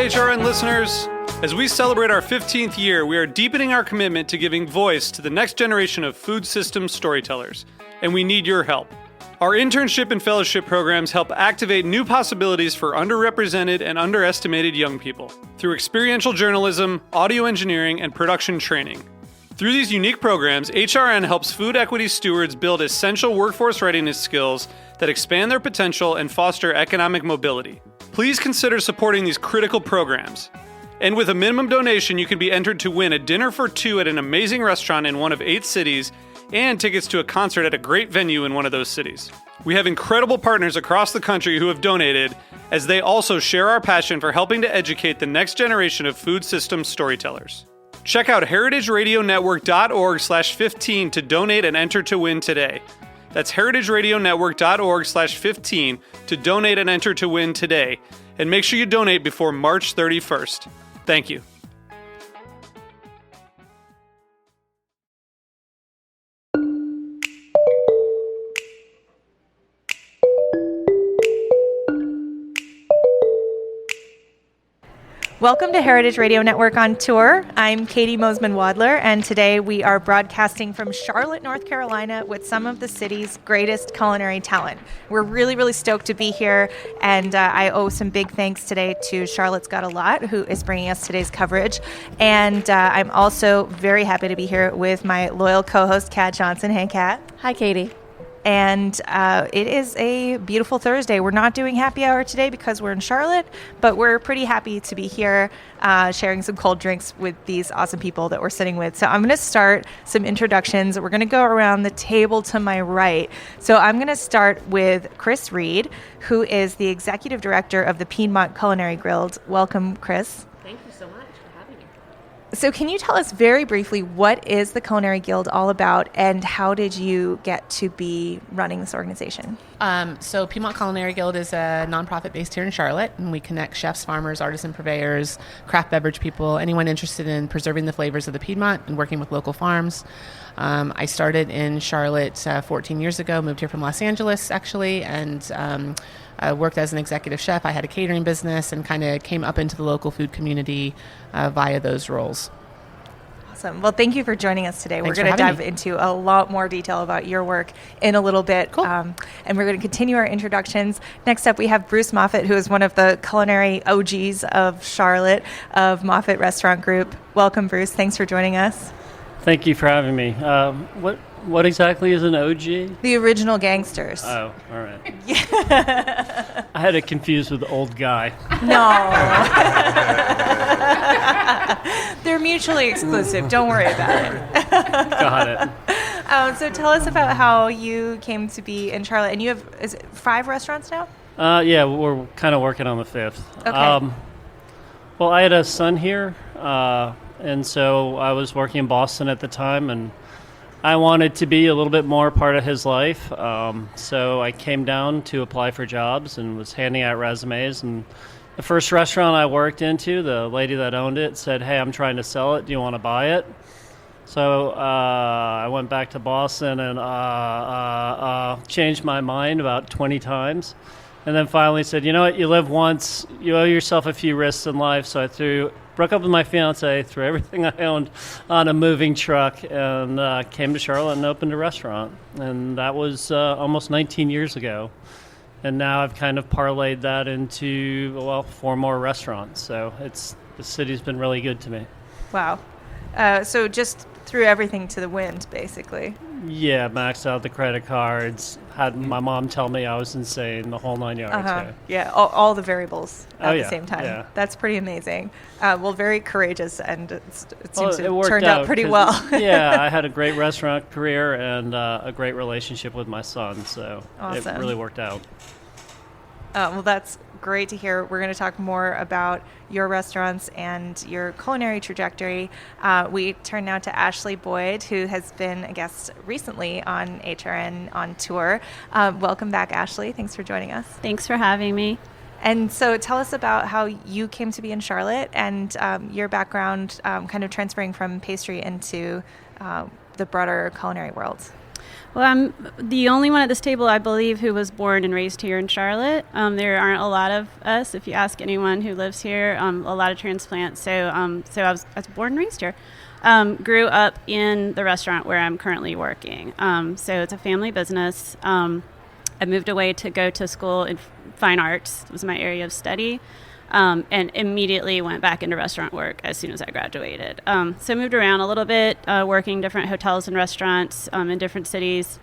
HRN listeners. As we celebrate our 15th year, we are deepening our commitment to giving voice to the next generation of food systems storytellers, and we need your help. Our internship and fellowship programs help activate new possibilities for underrepresented and underestimated young people through experiential journalism, audio engineering, and production training. Through these unique programs, HRN helps food equity stewards build essential workforce readiness skills that expand their potential and foster economic mobility. Please consider supporting these critical programs. And with a minimum donation, you can be entered to win a dinner for two at an amazing restaurant in one of 8 cities and tickets to a concert at a great venue in one of those cities. We have incredible partners across the country who have donated, as they also share our passion for helping to educate the next generation of food systems storytellers. Check out heritageradionetwork.org/15 to donate and enter to win today. That's heritageradionetwork.org/15 to donate and enter to win today. And make sure you donate before March 31st. Thank you. Welcome to Heritage Radio Network on Tour. I'm Caity Moseman Wadler, and today we are broadcasting from Charlotte, North Carolina with some of the city's greatest culinary talent. We're really, really stoked to be here, and I owe some big thanks today to Charlotte's Got a Lot, who is bringing us today's coverage. And I'm also very happy to be here with my loyal co-host, Kat Johnson. Hey, Kat. Hi, Caity. And it is a beautiful Thursday. We're not doing happy hour today because we're in Charlotte, but we're pretty happy to be here sharing some cold drinks with these awesome people that we're sitting with. So I'm going to start some introductions. We're going to go around the table to my right. So I'm going to start with Kris Reid, who is the executive director of the Piedmont Culinary Guild. Welcome, Kris. Thank you so much for having me. So can you tell us very briefly what is the Culinary Guild all about, and how did you get to be running this organization? So Piedmont Culinary Guild is a nonprofit based here in Charlotte, and we connect chefs, farmers, artisan purveyors, craft beverage people, anyone interested in preserving the flavors of the Piedmont and working with local farms. I started in Charlotte 14 years ago, moved here from Los Angeles actually, and I worked as an executive chef. I had a catering business and kind of came up into the local food community via those roles. Awesome. Well, thank you for joining us today. Thanks we're going to dive me. into a lot more detail about your work in a little bit. Cool. And we're going to continue our introductions. Next up, we have Bruce Moffett, who is one of the culinary OGs of Charlotte, of Moffett Restaurant Group. Welcome, Bruce. Thanks for joining us. Thank you for having me. What exactly is an OG? The original gangsters. Oh, all right. Yeah. I had it confused with old guy. No. They're mutually exclusive. Don't worry about it. Got it. So tell us about how you came to be in Charlotte. And you have, is it 5 restaurants now? Yeah, we're kind of working on the 5th. Okay. Well, I had a son here, and so I was working in Boston at the time, and I wanted to be a little bit more part of his life. So I came down to apply for jobs and was handing out resumes. And the first restaurant I worked into, the lady that owned it said, "Hey, I'm trying to sell it. Do you want to buy it?" So I went back to Boston and changed my mind about 20 times. And then finally said, you know what, you live once, you owe yourself a few risks in life. So I broke up with my fiance, threw everything I owned on a moving truck, and came to Charlotte and opened a restaurant. And that was almost 19 years ago. And now I've kind of parlayed that into, 4 more restaurants. So the city's been really good to me. Wow. So just threw everything to the wind, basically. Yeah, maxed out the credit cards, had my mom tell me I was insane, the whole 9 yards. Yeah, all the variables at the yeah, same time. Yeah. That's pretty amazing. Well, very courageous, and it seems to have worked turned out pretty well. Yeah, I had a great restaurant career and a great relationship with my son, so Awesome. It really worked out. Well, that's great to hear. We're going to talk more about your restaurants and your culinary trajectory. We turn now to Ashley Boyd, who has been a guest recently on HRN on tour. Welcome back, Ashley. Thanks for joining us. Thanks for having me. And so tell us about how you came to be in Charlotte and your background kind of transferring from pastry into the broader culinary world. Well, I'm the only one at this table, I believe, who was born and raised here in Charlotte. There aren't a lot of us. If you ask anyone who lives here, a lot of transplants. So I was born and raised here. Grew up in the restaurant where I'm currently working. So it's a family business. I moved away to go to school in fine arts. It was my area of study. And immediately went back into restaurant work as soon as I graduated. So I moved around a little bit, working different hotels and restaurants in different cities.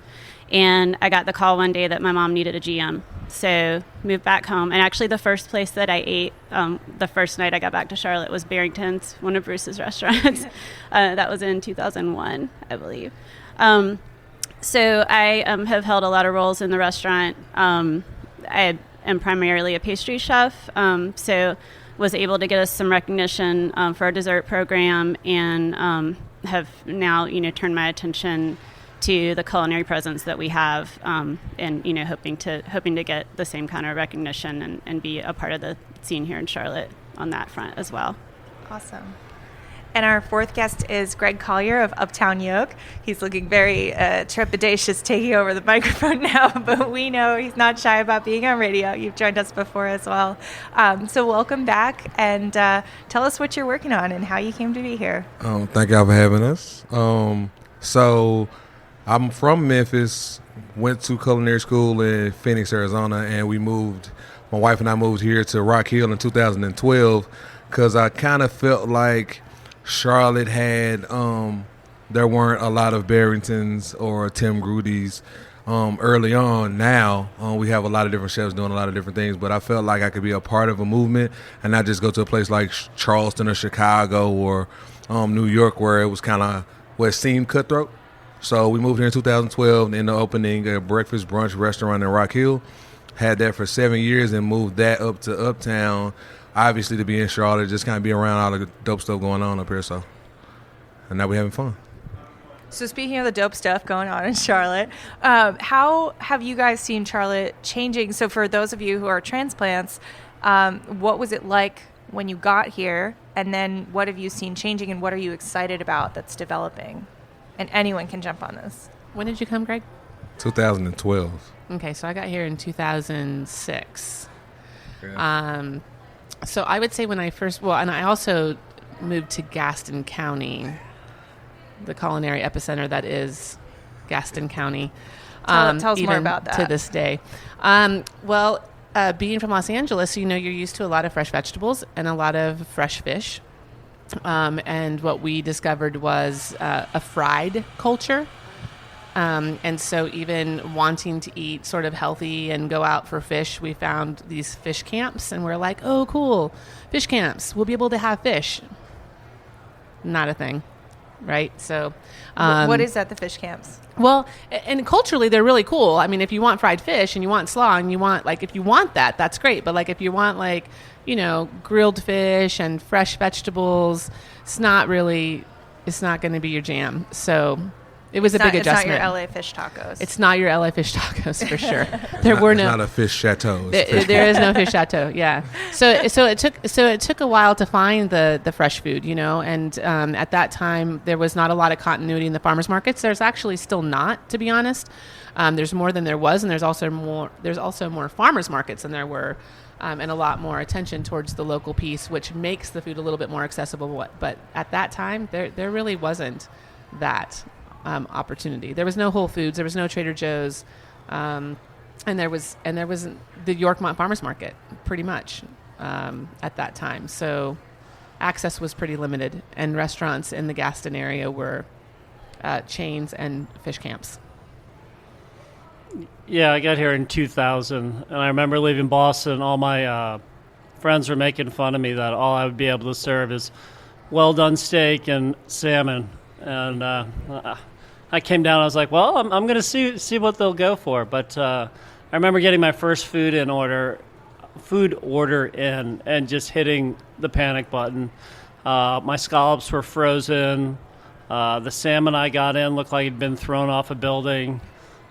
And I got the call one day that my mom needed a GM. So moved back home. And actually the first place that I ate the first night I got back to Charlotte was Barrington's, one of Bruce's restaurants. That was in 2001, I believe. So I have held a lot of roles in the restaurant. I am primarily a pastry chef, so was able to get us some recognition for our dessert program, and have now turned my attention to the culinary presence that we have, and hoping to get the same kind of recognition and be a part of the scene here in Charlotte on that front as well. Awesome. And our fourth guest is Greg Collier of Uptown Yolk. He's looking very trepidatious taking over the microphone now, but we know he's not shy about being on radio. You've joined us before as well. So welcome back, and tell us what you're working on and how you came to be here. Thank y'all for having us. So I'm from Memphis, went to culinary school in Phoenix, Arizona, and my wife and I moved here to Rock Hill in 2012 because I kind of felt like Charlotte had there weren't a lot of Barringtons or Tim Grudy's early on. Now we have a lot of different chefs doing a lot of different things, but I felt like I could be a part of a movement and not just go to a place like Charleston or Chicago or New York where it was kind of where it seemed cutthroat. So we moved here in 2012 in the opening a breakfast brunch restaurant in Rock Hill. Had that for 7 years and moved that up to Uptown, obviously to be in Charlotte, just kind of be around all the dope stuff going on up here. So, and now we're having fun. So speaking of the dope stuff going on in Charlotte, how have you guys seen Charlotte changing? So for those of you who are transplants, what was it like when you got here? And then what have you seen changing, and what are you excited about that's developing? And anyone can jump on this. When did you come, Greg? 2012. Okay, so I got here in 2006. Yeah. So I would say when I first, and I also moved to Gaston County, the culinary epicenter that is Gaston County. Tell us more about that. To this day. Being from Los Angeles, you're used to a lot of fresh vegetables and a lot of fresh fish. And what we discovered was a fried culture. And so even wanting to eat sort of healthy and go out for fish, we found these fish camps, and we're like, oh, cool, fish camps. We'll be able to have fish. Not a thing, right? So what is that, the fish camps? Well, and culturally, they're really cool. I mean, if you want fried fish and you want slaw and you want, if you want that, that's great. But, if you want, grilled fish and fresh vegetables, it's not going to be your jam. So it was a big adjustment. It's not your LA fish tacos. It's not your LA fish tacos for sure. It's not a fish chateau. There is no fish chateau. Yeah. So it took a while to find the fresh food, and at that time there was not a lot of continuity in the farmers markets. There's actually still not, to be honest. There's more than there was, and there's also more farmers markets than there were. And a lot more attention towards the local piece, which makes the food a little bit more accessible. But at that time, there really wasn't that opportunity. There was no Whole Foods, there was no Trader Joe's, and there was the Yorkmont Farmers Market, pretty much at that time. So access was pretty limited, and restaurants in the Gaston area were chains and fish camps. Yeah, I got here in 2000, and I remember leaving Boston. All my friends were making fun of me that all I would be able to serve is well-done steak and salmon. And I came down, I was like, well, I'm going to see what they'll go for. But I remember getting my first food order in and just hitting the panic button. My scallops were frozen. The salmon I got in looked like it had been thrown off a building.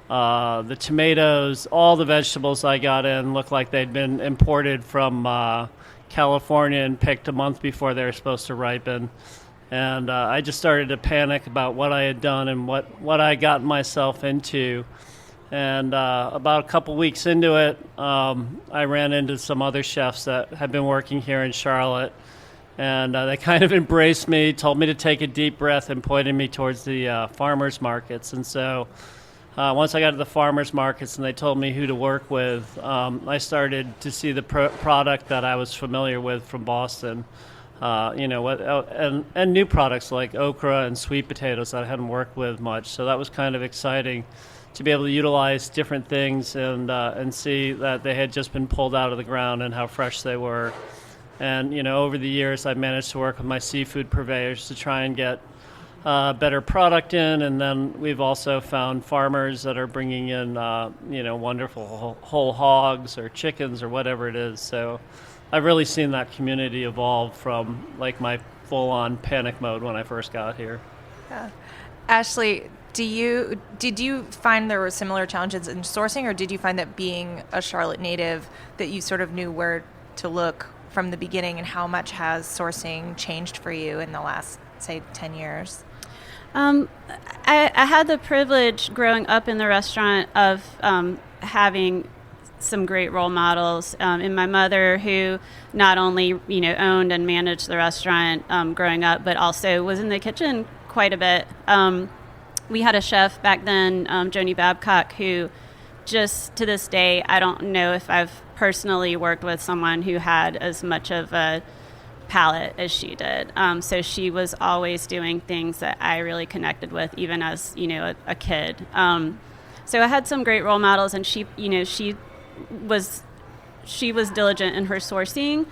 The tomatoes, all the vegetables I got in looked like they'd been imported from California and picked a month before they were supposed to ripen. And I just started to panic about what I had done and what I got myself into. And about a couple weeks into it, I ran into some other chefs that had been working here in Charlotte. And they kind of embraced me, told me to take a deep breath, and pointed me towards the farmers markets. And so once I got to the farmers markets and they told me who to work with, I started to see the product that I was familiar with from Boston. And new products like okra and sweet potatoes that I hadn't worked with much. So that was kind of exciting to be able to utilize different things and see that they had just been pulled out of the ground and how fresh they were. And, over the years, I've managed to work with my seafood purveyors to try and get better product in. And then we've also found farmers that are bringing in, wonderful whole hogs or chickens or whatever it is. So I've really seen that community evolve from like my full-on panic mode when I first got here. Yeah. Ashley, did you find there were similar challenges in sourcing, or did you find that being a Charlotte native that you sort of knew where to look from the beginning, and how much has sourcing changed for you in the last, say, 10 years? I had the privilege growing up in the restaurant of having some great role models in my mother, who not only owned and managed the restaurant growing up, but also was in the kitchen quite a bit. We had a chef back then, Joni Babcock, who just to this day, I don't know if I've personally worked with someone who had as much of a palate as she did. So she was always doing things that I really connected with, even as a kid. So I had some great role models, and she was diligent in her sourcing.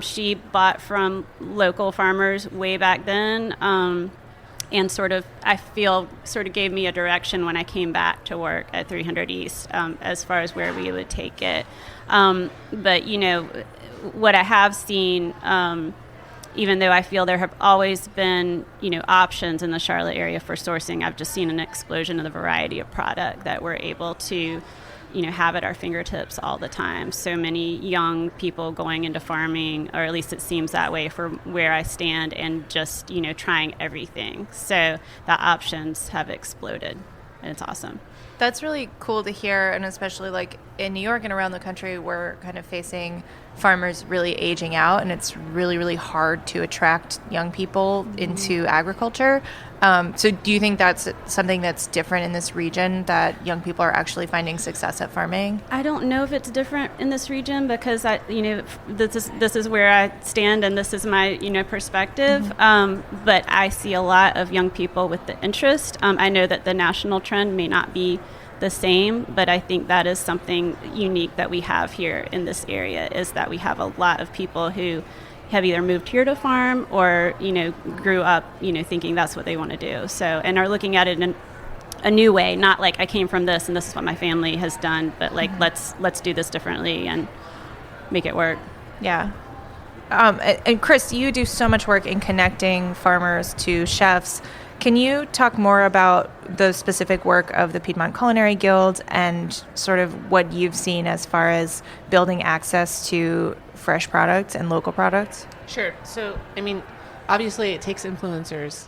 She bought from local farmers way back then, and I feel gave me a direction when I came back to work at 300 East as far as where we would take it. But what I have seen, even though I feel there have always been options in the Charlotte area for sourcing, I've just seen an explosion of the variety of product that we're able to have at our fingertips all the time. So many young people going into farming, or at least it seems that way for where I stand, and just, trying everything. So the options have exploded, and it's awesome. That's really cool to hear, and especially like in New York and around the country, we're kind of facing farmers really aging out, and it's really, really hard to attract young people into agriculture. So do you think that's something that's different in this region, that young people are actually finding success at farming? I don't know if it's different in this region, because this is where I stand, and this is my perspective. But I see a lot of young people with the interest. I know that the national trend may not be the same, but I think that is something unique that we have here in this area, is that we have a lot of people who have either moved here to farm or grew up thinking that's what they want to do, so, and are looking at it in a new way, not like I came from this and this is what my family has done, but like let's do this differently and make it work. Yeah. And Kris, you do so much work in connecting farmers to chefs. Can you talk more about the specific work of the Piedmont Culinary Guild and sort of what you've seen as far as building access to fresh products and local products? Sure. So, obviously it takes influencers,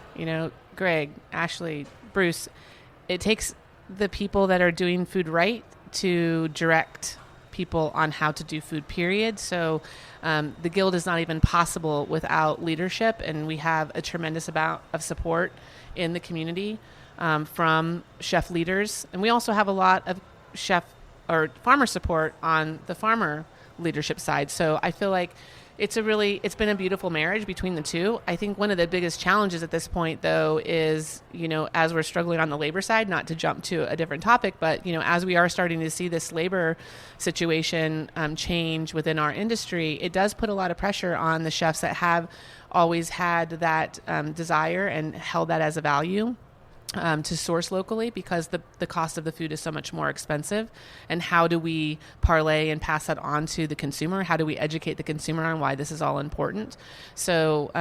Greg, Ashley, Bruce. It takes the people that are doing food right to direct people on how to do food, period. So the Guild is not even possible without leadership, and we have a tremendous amount of support in the community from chef leaders. And we also have a lot of chef or farmer support on the farmer leadership side. So I feel like it's been a beautiful marriage between the two. I think one of the biggest challenges at this point, though, is, as we're struggling on the labor side, not to jump to a different topic, but, as we are starting to see this labor situation change within our industry, it does put a lot of pressure on the chefs that have always had that desire and held that as a value. To source locally, because the cost of the food is so much more expensive. And how do we parlay and pass that on to the consumer? How do we educate the consumer on why this is all important? So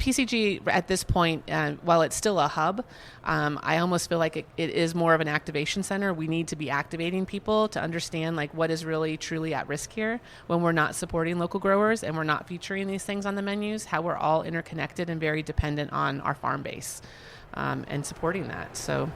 PCG at this point, while it's still a hub, I almost feel like it is more of an activation center. We need to be activating people to understand like what is really truly at risk here when we're not supporting local growers and we're not featuring these things on the menus, how we're all interconnected and very dependent on our farm base and supporting that. So,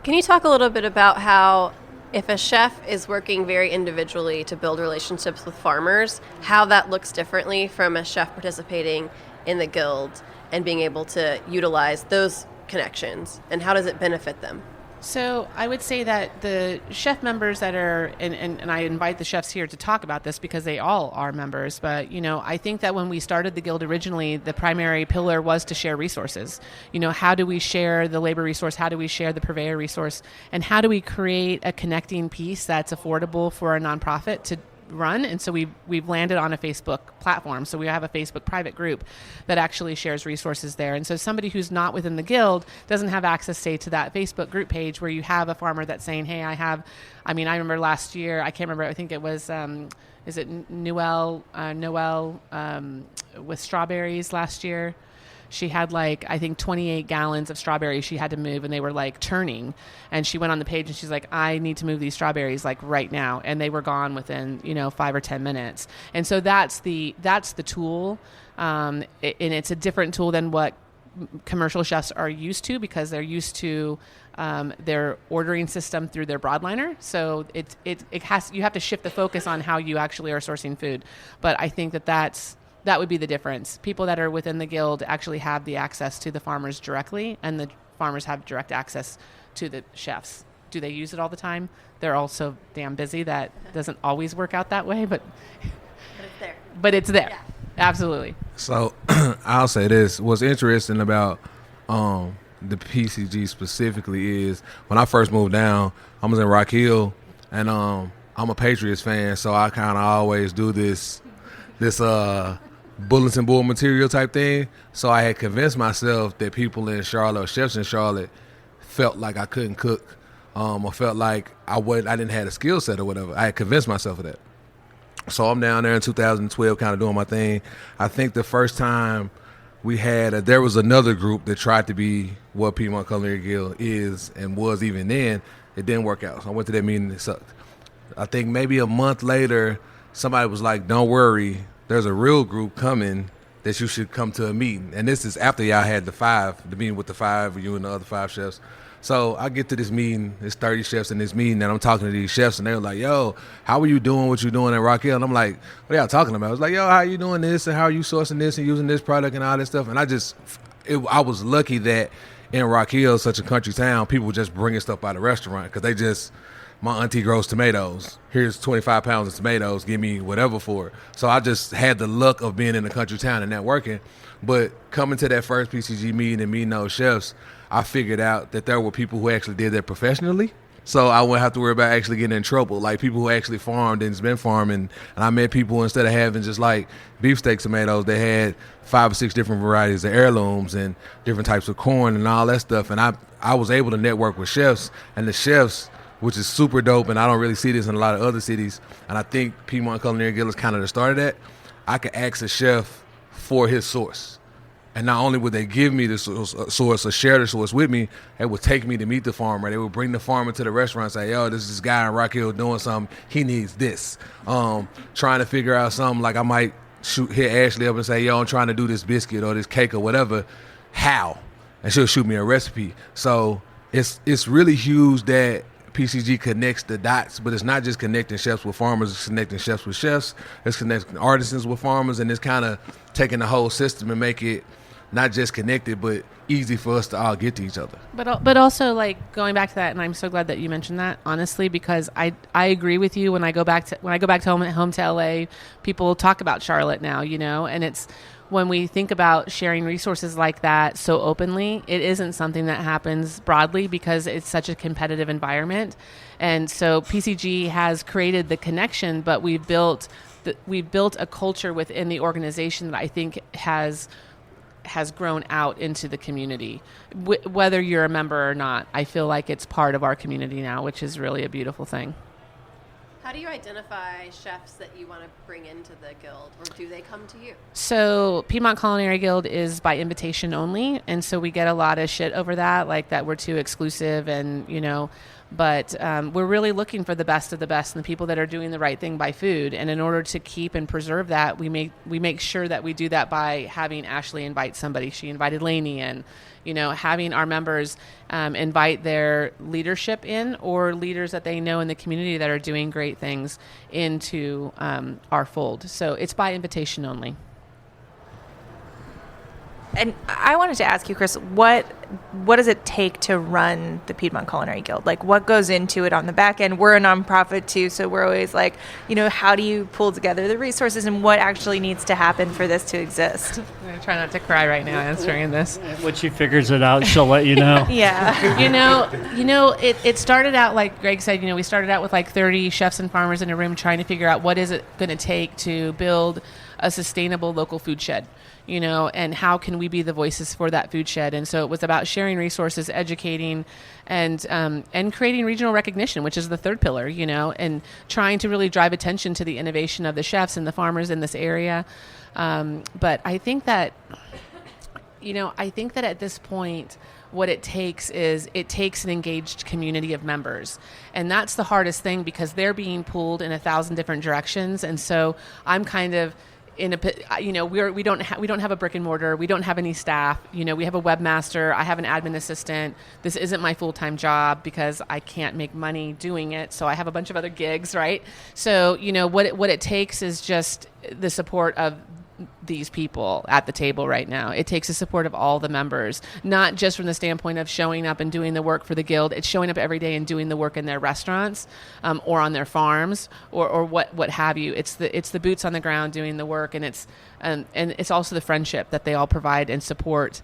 can you talk a little bit about how if a chef is working very individually to build relationships with farmers, how that looks differently from a chef participating in the guild and being able to utilize those connections, and how does it benefit them? So I would say that the chef members that are, and I invite the chefs here to talk about this because they all are members, but, I think that when we started the guild originally, the primary pillar was to share resources. How do we share the labor resource? How do we share the purveyor resource? And how do we create a connecting piece that's affordable for a nonprofit to run? And so we've landed on a Facebook platform. So we have a Facebook private group that actually shares resources there. And so somebody who's not within the guild doesn't have access, say, to that Facebook group page where you have a farmer that's saying, hey, I remember last year, I can't remember, I think it was, is it Noel with strawberries last year? She had I think 28 gallons of strawberries she had to move, and they were turning. And she went on the page and she's like, I need to move these strawberries right now. And they were gone within, 5 or 10 minutes. And so that's the tool. And it's a different tool than what commercial chefs are used to, because they're used to their ordering system through their broadliner. So you have to shift the focus on how you actually are sourcing food. But I think that would be the difference. People that are within the guild actually have the access to the farmers directly, and the farmers have direct access to the chefs. Do they use it all the time? They're all so damn busy that doesn't always work out that way, but it's there. But it's there. Yeah. Absolutely. So I'll say this. What's interesting about the PCG specifically is when I first moved down, I was in Rock Hill, and I'm a Patriots fan, so I kind of always do this bulletin board material type thing. So I had convinced myself that people in Charlotte, or chefs in Charlotte, felt like I couldn't cook, or felt like I didn't have a skill set or whatever. I had convinced myself of that. So I'm down there in 2012 kind of doing my thing. I think the first time there was another group that tried to be what Piedmont Culinary Guild is and was even then. It didn't work out. So I went to that meeting and it sucked. I think maybe a month later, somebody was like, don't worry, there's a real group coming that you should come to a meeting. And this is after y'all had the meeting with the 5, you and the other 5 chefs. So I get to this meeting, there's 30 chefs in this meeting, and I'm talking to these chefs, and they're like, yo, how are you doing what you're doing at Rock Hill? And I'm like, what are y'all talking about? I was like, yo, how are you doing this, and how are you sourcing this and using this product and all this stuff? And I was lucky that in Rock Hill, such a country town, people were just bringing stuff by the restaurant because my auntie grows tomatoes. Here's 25 pounds of tomatoes. Give me whatever for it. So I just had the luck of being in a country town and networking. But coming to that first PCG meeting and meeting those chefs, I figured out that there were people who actually did that professionally. So I wouldn't have to worry about actually getting in trouble. Like people who actually farmed and has been farming. And I met people, instead of having just beefsteak tomatoes, they had 5 or 6 different varieties of heirlooms and different types of corn and all that stuff. And I was able to network with chefs, and the chefs, which is super dope, and I don't really see this in a lot of other cities, and I think Piedmont Culinary Guild is kind of the start of that. I could ask a chef for his source, and not only would they give me the source or share the source with me, they would take me to meet the farmer. They would bring the farmer to the restaurant and say, yo, this guy in Rock Hill doing something, he needs this. Trying to figure out something, I might hit Ashley up and say, yo, I'm trying to do this biscuit or this cake or whatever, how? And she'll shoot me a recipe. So it's really huge that PCG connects the dots, but it's not just connecting chefs with farmers, it's connecting chefs with chefs, it's connecting artisans with farmers, and it's kind of taking the whole system and make it not just connected, but easy for us to all get to each other. But also going back to that, and I'm so glad that you mentioned that, honestly, because I agree with you. When I go back home to LA, people talk about Charlotte now, and it's, when we think about sharing resources like that so openly, it isn't something that happens broadly because it's such a competitive environment. And so PCG has created the connection, but we've built a culture within the organization that I think has grown out into the community. Whether you're a member or not, I feel like it's part of our community now, which is really a beautiful thing. How do you identify chefs that you want to bring into the guild, or do they come to you? So Piedmont Culinary Guild is by invitation only, and so we get a lot of shit over that, like that we're too exclusive, and but we're really looking for the best of the best and the people that are doing the right thing by food. And in order to keep and preserve that, we make sure that we do that by having Ashley invite somebody. She invited Lainey in, having our members invite their leadership in, or leaders that they know in the community that are doing great things into our fold. So it's by invitation only. And I wanted to ask you, Kris, what does it take to run the Piedmont Culinary Guild? Like, what goes into it on the back end? We're a nonprofit too, so we're always like, how do you pull together the resources, and what actually needs to happen for this to exist? I'm going to try not to cry right now answering this. When she figures it out, she'll let you know. Yeah. It started out, like Greg said, we started out with like 30 chefs and farmers in a room trying to figure out what is it going to take to build a sustainable local food shed. And how can we be the voices for that food shed? And so it was about sharing resources, educating, and creating regional recognition, which is the third pillar, and trying to really drive attention to the innovation of the chefs and the farmers in this area. But I think that at this point, what it takes is an engaged community of members. And that's the hardest thing, because they're being pulled in 1,000 different directions. And so I'm kind of we don't have a brick and mortar. We don't have any staff. We have a webmaster. I have an admin assistant. This isn't my full-time job because I can't make money doing it. So I have a bunch of other gigs, right? So, what it takes is just the support of these people at the table right now. It takes the support of all the members, not just from the standpoint of showing up and doing the work for the guild. It's showing up every day and doing the work in their restaurants, or on their farms, or what have you. It's the boots on the ground doing the work, and it's also the friendship that they all provide and support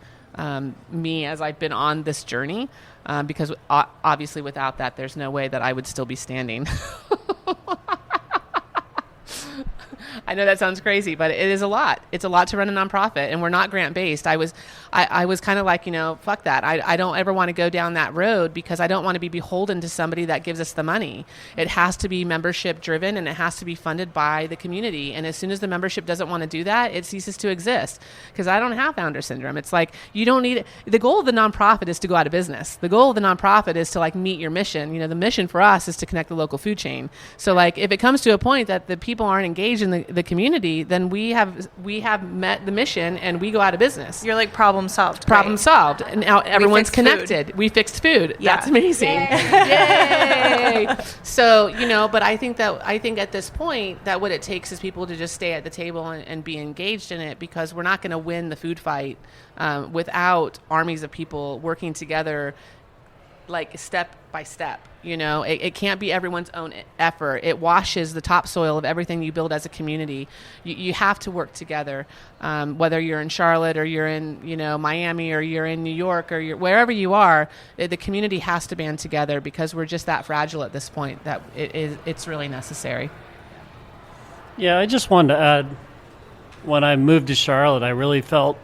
me as I've been on this journey, because obviously without that, there's no way that I would still be standing. I know that sounds crazy, but it is a lot. It's a lot to run a nonprofit, and we're not grant-based. I was kind of like, fuck that. I don't ever want to go down that road, because I don't want to be beholden to somebody that gives us the money. It has to be membership-driven, and it has to be funded by the community. And as soon as the membership doesn't want to do that, it ceases to exist, because I don't have founder syndrome. It's like, you don't need it. The goal of the nonprofit is to go out of business. The goal of the nonprofit is to meet your mission. The mission for us is to connect the local food chain. So if it comes to a point that the people aren't engaged in the community, then we have met the mission and we go out of business. You're like problem solved. Problem solved. And now everyone's connected. Food. We fixed food. Yeah. That's amazing. Yay. So, but I think at this point that what it takes is people to just stay at the table and be engaged in it, because we're not going to win the food fight without armies of people working together, like step by step. It can't be everyone's own effort. It washes the topsoil of everything you build as a community. You have to work together, whether you're in Charlotte or you're in Miami or you're in New York or wherever you are. The community has to band together, because we're just that fragile at this point that it's really necessary. Yeah, I just wanted to add, when I moved to Charlotte, I really felt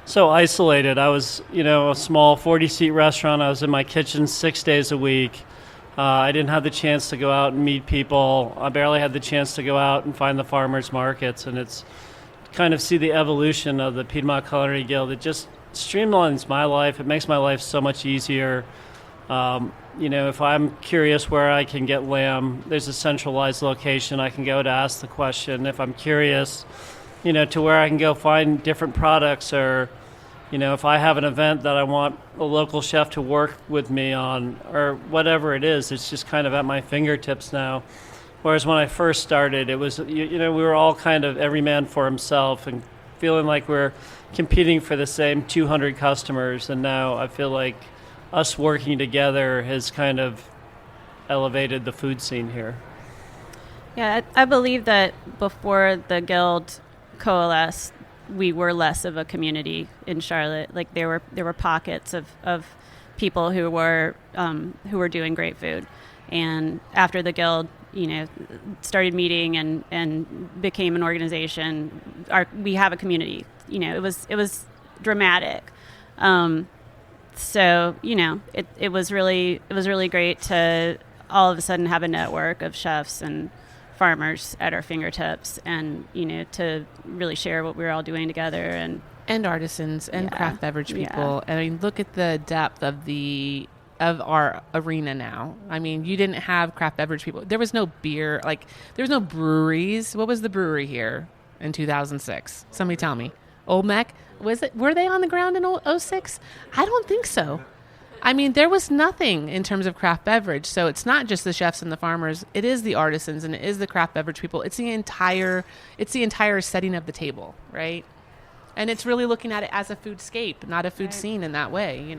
so isolated. I was, a small 40-seat restaurant. I was in my kitchen 6 days a week. I didn't have the chance to go out and meet people. I barely had the chance to go out and find the farmers markets. And it's kind of see the evolution of the Piedmont Culinary Guild. It just streamlines my life. It makes my life so much easier. If I'm curious where I can get lamb, there's a centralized location I can go to ask the question. If I'm curious, to where I can go find different products, or, if I have an event that I want a local chef to work with me on, or whatever it is, it's just kind of at my fingertips now. Whereas when I first started, it was, we were all kind of every man for himself and feeling like we're competing for the same 200 customers. And now I feel like us working together has kind of elevated the food scene here. Yeah, I believe that before the guild coalesced, we were less of a community in Charlotte. Like there were pockets of people who were doing great food, and after the guild, started meeting and became an organization, we have a community. It was dramatic. So it was really great to all of a sudden have a network of chefs and farmers at our fingertips, and to really share what we're all doing together, and artisans and craft beverage people. Yeah. I mean, look at the depth of our arena now. I mean, you didn't have craft beverage people. There was no beer, there was no breweries. What was the brewery here in 2006? Somebody tell me. Old Mac, were they on the ground in 06? I don't think so. I mean, there was nothing in terms of craft beverage. So it's not just the chefs and the farmers. It is the artisans and it is the craft beverage people. It's the entire setting of the table, right? And it's really looking at it as a foodscape, not a food scene in that way,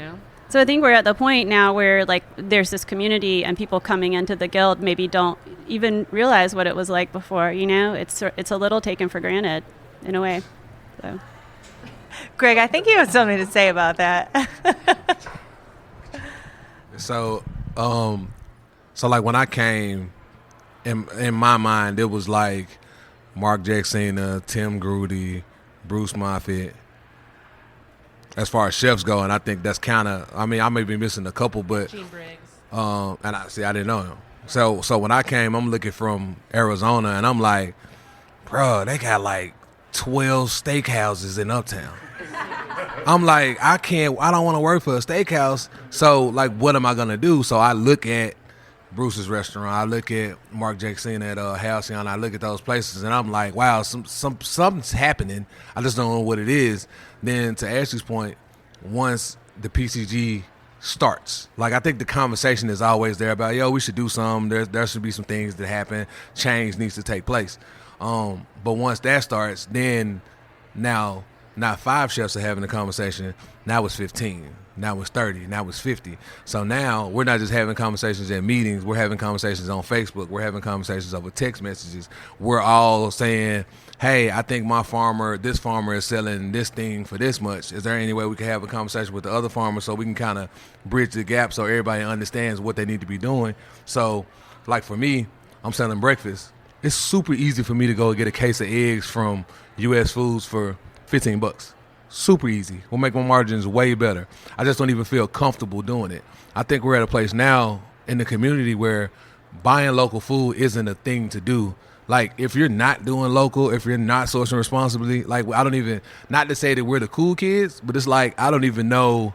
So I think we're at the point now where there's this community, and people coming into the guild maybe don't even realize what it was like before. It's a little taken for granted in a way. So, Greg, I think you have something to say about that. So when I came, in my mind, it was like Mark Jackson, Tim Grudy, Bruce Moffett. As far as chefs go, and I think that's kind of, I may be missing a couple, but Gene Briggs. and I didn't know him. So when I came, I'm looking from Arizona, and I'm like, bro, they got 12 steakhouses in Uptown. I'm like, I don't want to work for a steakhouse. So what am I gonna do? So I look at Bruce's restaurant, I look at Mark Jackson at Halcyon, I look at those places, and I'm like, wow, something's happening. I just don't know what it is. Then to Ashley's point, once the PCG starts, I think the conversation is always there about, we should do something. There should be some things that happen. Change needs to take place. But once that starts, then now not 5 chefs are having a conversation. Now it's 15. Now it's 30. Now it's 50. So now we're not just having conversations at meetings. We're having conversations on Facebook. We're having conversations over text messages. We're all saying, hey, I think this farmer is selling this thing for this much. Is there any way we can have a conversation with the other farmers so we can kind of bridge the gap so everybody understands what they need to be doing? So, for me, I'm selling breakfast. It's super easy for me to go get a case of eggs from U.S. Foods for $15. Super easy. We'll make my margins way better. I just don't even feel comfortable doing it. I think we're at a place now in the community where buying local food isn't a thing to do. If you're not doing local, if you're not sourcing responsibly, I don't even, not to say that we're the cool kids, but it's I don't even know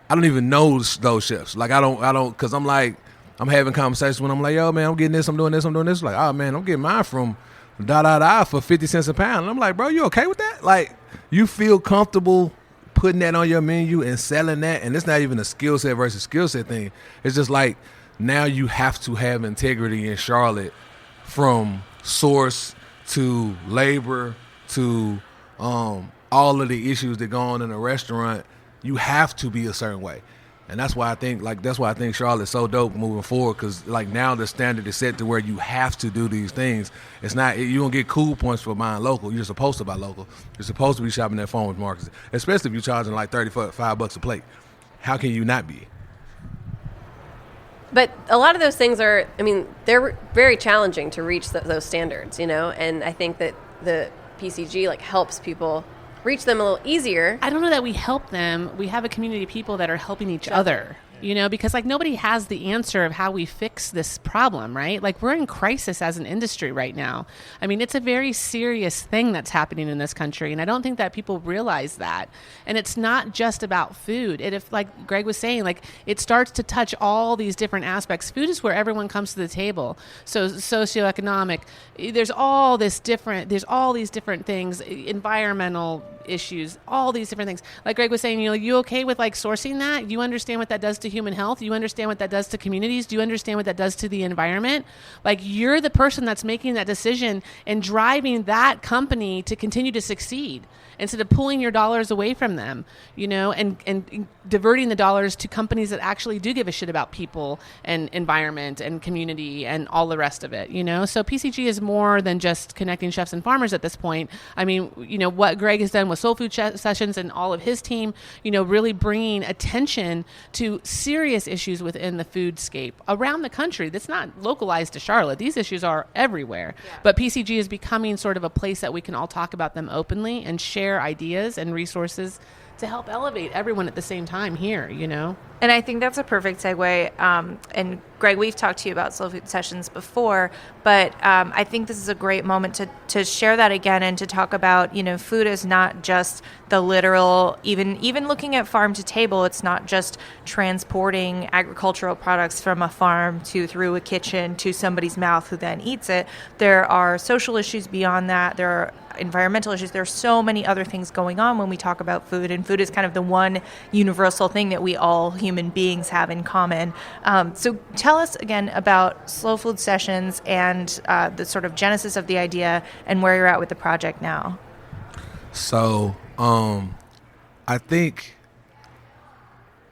those chefs. Because I'm having conversations when I'm like, yo, man, I'm getting this, I'm doing this. Oh, man, I'm getting mine from for 50 cents a pound. And I'm like, bro, you okay with that? You feel comfortable putting that on your menu and selling that? And it's not even a skill set versus skill set thing. It's just now you have to have integrity in Charlotte, from source to labor to all of the issues that go on in a restaurant. You have to be a certain way. And that's why I think Charlotte's so dope moving forward, because now the standard is set to where you have to do these things. It's not, you don't get cool points for buying local. You're supposed to buy local. You're supposed to be shopping at farmers markets, especially if you're charging $35 a plate. How can you not be? But a lot of those things are, they're very challenging to reach those standards, and I think that the PCG helps people reach them a little easier. I don't know that we help them. We have a community of people that are helping each other. Because nobody has the answer of how we fix this problem, right? We're in crisis as an industry right now. It's a very serious thing that's happening in this country, and I don't think that people realize that. And it's not just about food. Like Greg was saying, it starts to touch all these different aspects. Food is where everyone comes to the table. So socioeconomic, there's all these different things, environmental issues, all these different things. Like Greg was saying, you okay with sourcing that? You understand what that does to human health? You understand what that does to communities? Do you understand what that does to the environment? You're the person that's making that decision and driving that company to continue to succeed, instead of pulling your dollars away from them, and diverting the dollars to companies that actually do give a shit about people and environment and community and all the rest of it, So PCG is more than just connecting chefs and farmers at this point. What Greg has done with Soul Food Sessions and all of his team, really bringing attention to serious issues within the foodscape around the country. That's not localized to Charlotte. These issues are everywhere. Yeah. But PCG is becoming sort of a place that we can all talk about them openly and share ideas and resources to help elevate everyone at the same time here, And I think that's a perfect segue. And Greg, we've talked to you about slow food sessions before, but I think this is a great moment to share that again and to talk about, food is not just the literal, even looking at farm to table, it's not just transporting agricultural products from a farm through a kitchen to somebody's mouth who then eats it. There are social issues beyond that. There are environmental issues. There are so many other things going on when we talk about food, and food is kind of the one universal thing that we all human beings have in common. So tell us again about slow food sessions and the sort of genesis of the idea and where you're at with the project now. So I think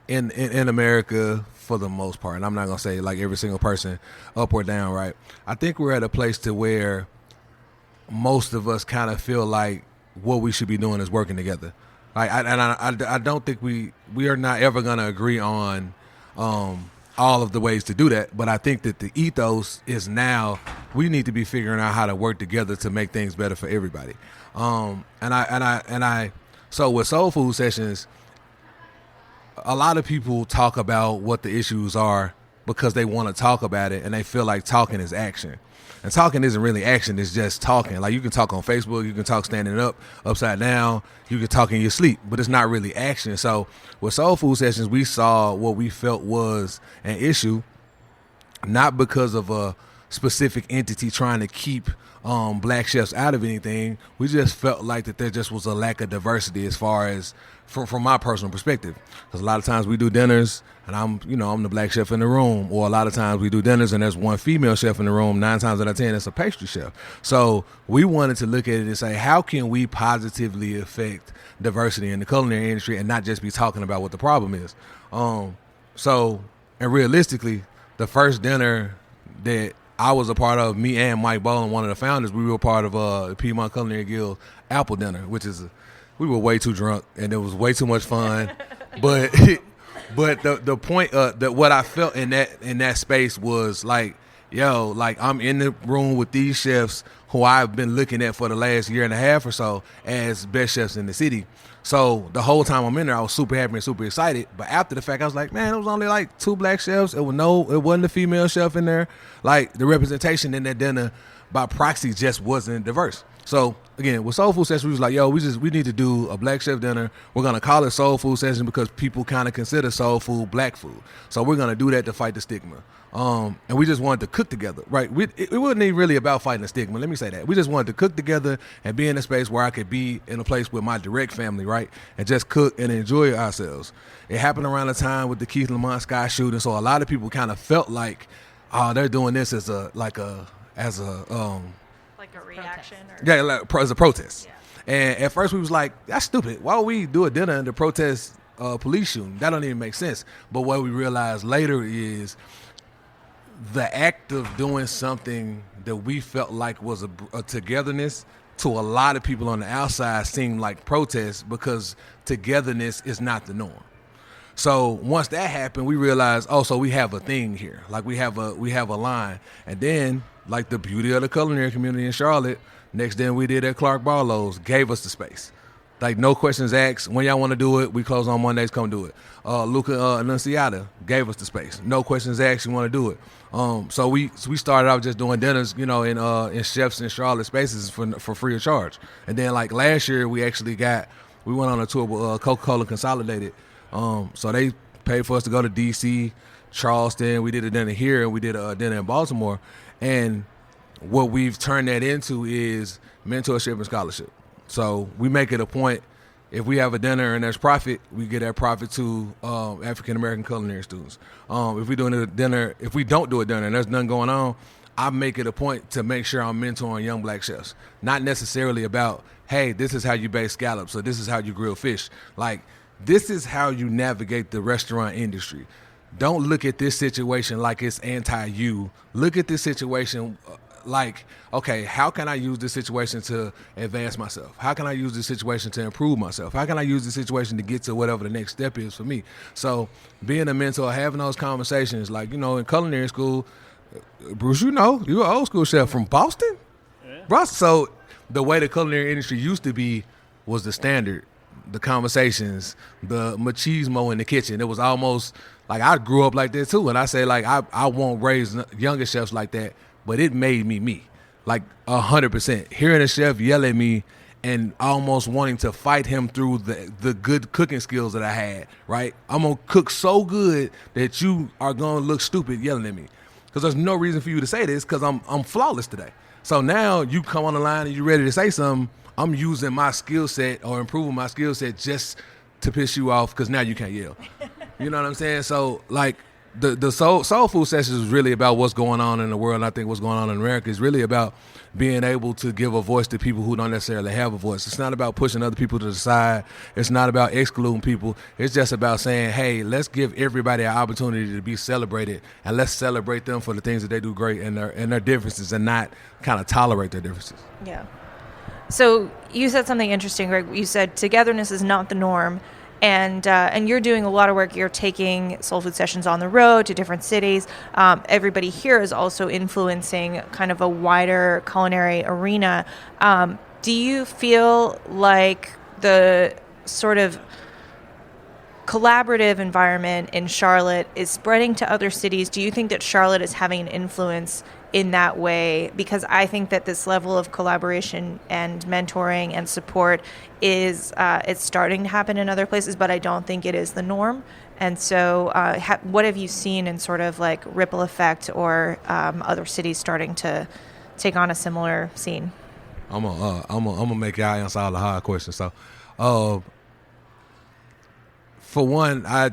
in America, for the most part, and I'm not going to say like every single person up or down, right? I think we're at a place to where most of us kind of feel like what we should be doing is working together. Like, I don't think we are not ever going to agree on all of the ways to do that. But I think that the ethos is now we need to be figuring out how to work together to make things better for everybody. So with soul food sessions, a lot of people talk about what the issues are because they want to talk about it and they feel like talking is action. And talking isn't really action, it's just talking. Like, you can talk on Facebook, you can talk standing up, upside down, you can talk in your sleep, but it's not really action. So with soul food sessions, we saw what we felt was an issue, not because of a specific entity trying to keep black chefs out of anything. We just felt like that there just was a lack of diversity as far as from my personal perspective. Because a lot of times we do dinners and I'm the black chef in the room, or a lot of times we do dinners and there's one female chef in the room. 9 times out of 10, it's a pastry chef. So we wanted to look at it and say, how can we positively affect diversity in the culinary industry and not just be talking about what the problem is? And realistically, the first dinner that I was a part of, me and Mike Boland, one of the founders, we were part of the Piedmont Culinary Guild Apple Dinner, which is we were way too drunk and it was way too much fun. But the point that what I felt in that space was like, I'm in the room with these chefs who I've been looking at for the last year and a half or so as best chefs in the city. So the whole time I'm in there, I was super happy and super excited. But after the fact, I was like, man, it was only like 2 black chefs. It wasn't a female chef in there. Like, the representation in that dinner by proxy just wasn't diverse. So again, with Soul Food Session, we was like, we need to do a black chef dinner. We're gonna call it Soul Food Session because people kind of consider soul food black food. So we're gonna do that to fight the stigma. And we just wanted to cook together, right? It wasn't even really about fighting the stigma. Let me say that. We just wanted to cook together and be in a space where I could be in a place with my direct family, right? And just cook and enjoy ourselves. It happened around the time with the Keith Lamont Sky shooting. So a lot of people kind of felt like, they're doing this as a reaction? As a protest. Yeah. And at first we was like, that's stupid. Why would we do a dinner to protest police shooting? That don't even make sense. But what we realized later is the act of doing something that we felt like was a togetherness to a lot of people on the outside seemed like protest because togetherness is not the norm. So once that happened, we realized, so we have a thing here. Like, we have a line. And then, like, the beauty of the culinary community in Charlotte, next dinner we did at Clark Barlow's gave us the space. Like, no questions asked. When y'all want to do it, we close on Mondays, come do it. Luca Annunciata gave us the space. No questions asked, you want to do it. So we started out just doing dinners, in chefs in Charlotte spaces for free of charge. And then, like, last year we went on a tour with Coca-Cola Consolidated. So they paid for us to go to D.C., Charleston. We did a dinner here, and we did a dinner in Baltimore. And what we've turned that into is mentorship and scholarship. So we make it a point, if we have a dinner and there's profit, we get that profit to African-American culinary students. If we don't do a dinner and there's nothing going on, I make it a point to make sure I'm mentoring young black chefs. Not necessarily about, hey, this is how you bake scallops, or this is how you grill fish. Like, this is how you navigate the restaurant industry. Don't look at this situation like it's anti-you. Look at this situation like, okay, how can I use this situation to advance myself? How can I use this situation to improve myself? How can I use this situation to get to whatever the next step is for me? So being a mentor, having those conversations, like, in culinary school, Bruce, you're an old school chef from Boston? Yeah. Bro, so the way the culinary industry used to be was the standard. the conversations, the machismo in the kitchen. It was almost like I grew up like that too. And I say like I won't raise younger chefs like that, but it made me. Like 100%. Hearing a chef yell at me and almost wanting to fight him through the good cooking skills that I had, right? I'm going to cook so good that you are going to look stupid yelling at me. Because there's no reason for you to say this because I'm flawless today. So now you come on the line and you're ready to say something, I'm using my skill set or improving my skill set just to piss you off because now you can't yell. You know what I'm saying? So, like, the soul food sessions is really about what's going on in the world. And I think what's going on in America is really about being able to give a voice to people who don't necessarily have a voice. It's not about pushing other people to the side. It's not about excluding people. It's just about saying, hey, let's give everybody an opportunity to be celebrated, and let's celebrate them for the things that they do great and their differences, and not kind of tolerate their differences. Yeah. So you said something interesting, Greg. You said togetherness is not the norm. And you're doing a lot of work. You're taking soul food sessions on the road to different cities. Everybody here is also influencing kind of a wider culinary arena. Do you feel like the sort of collaborative environment in Charlotte is spreading to other cities? Do you think that Charlotte is having an influence in that way? Because I think that this level of collaboration and mentoring and support is it's starting to happen in other places, but I don't think it is the norm. And so what have you seen in sort of like ripple effect or other cities starting to take on a similar scene? I'm gonna make y'all answer all the hard questions. So for one, I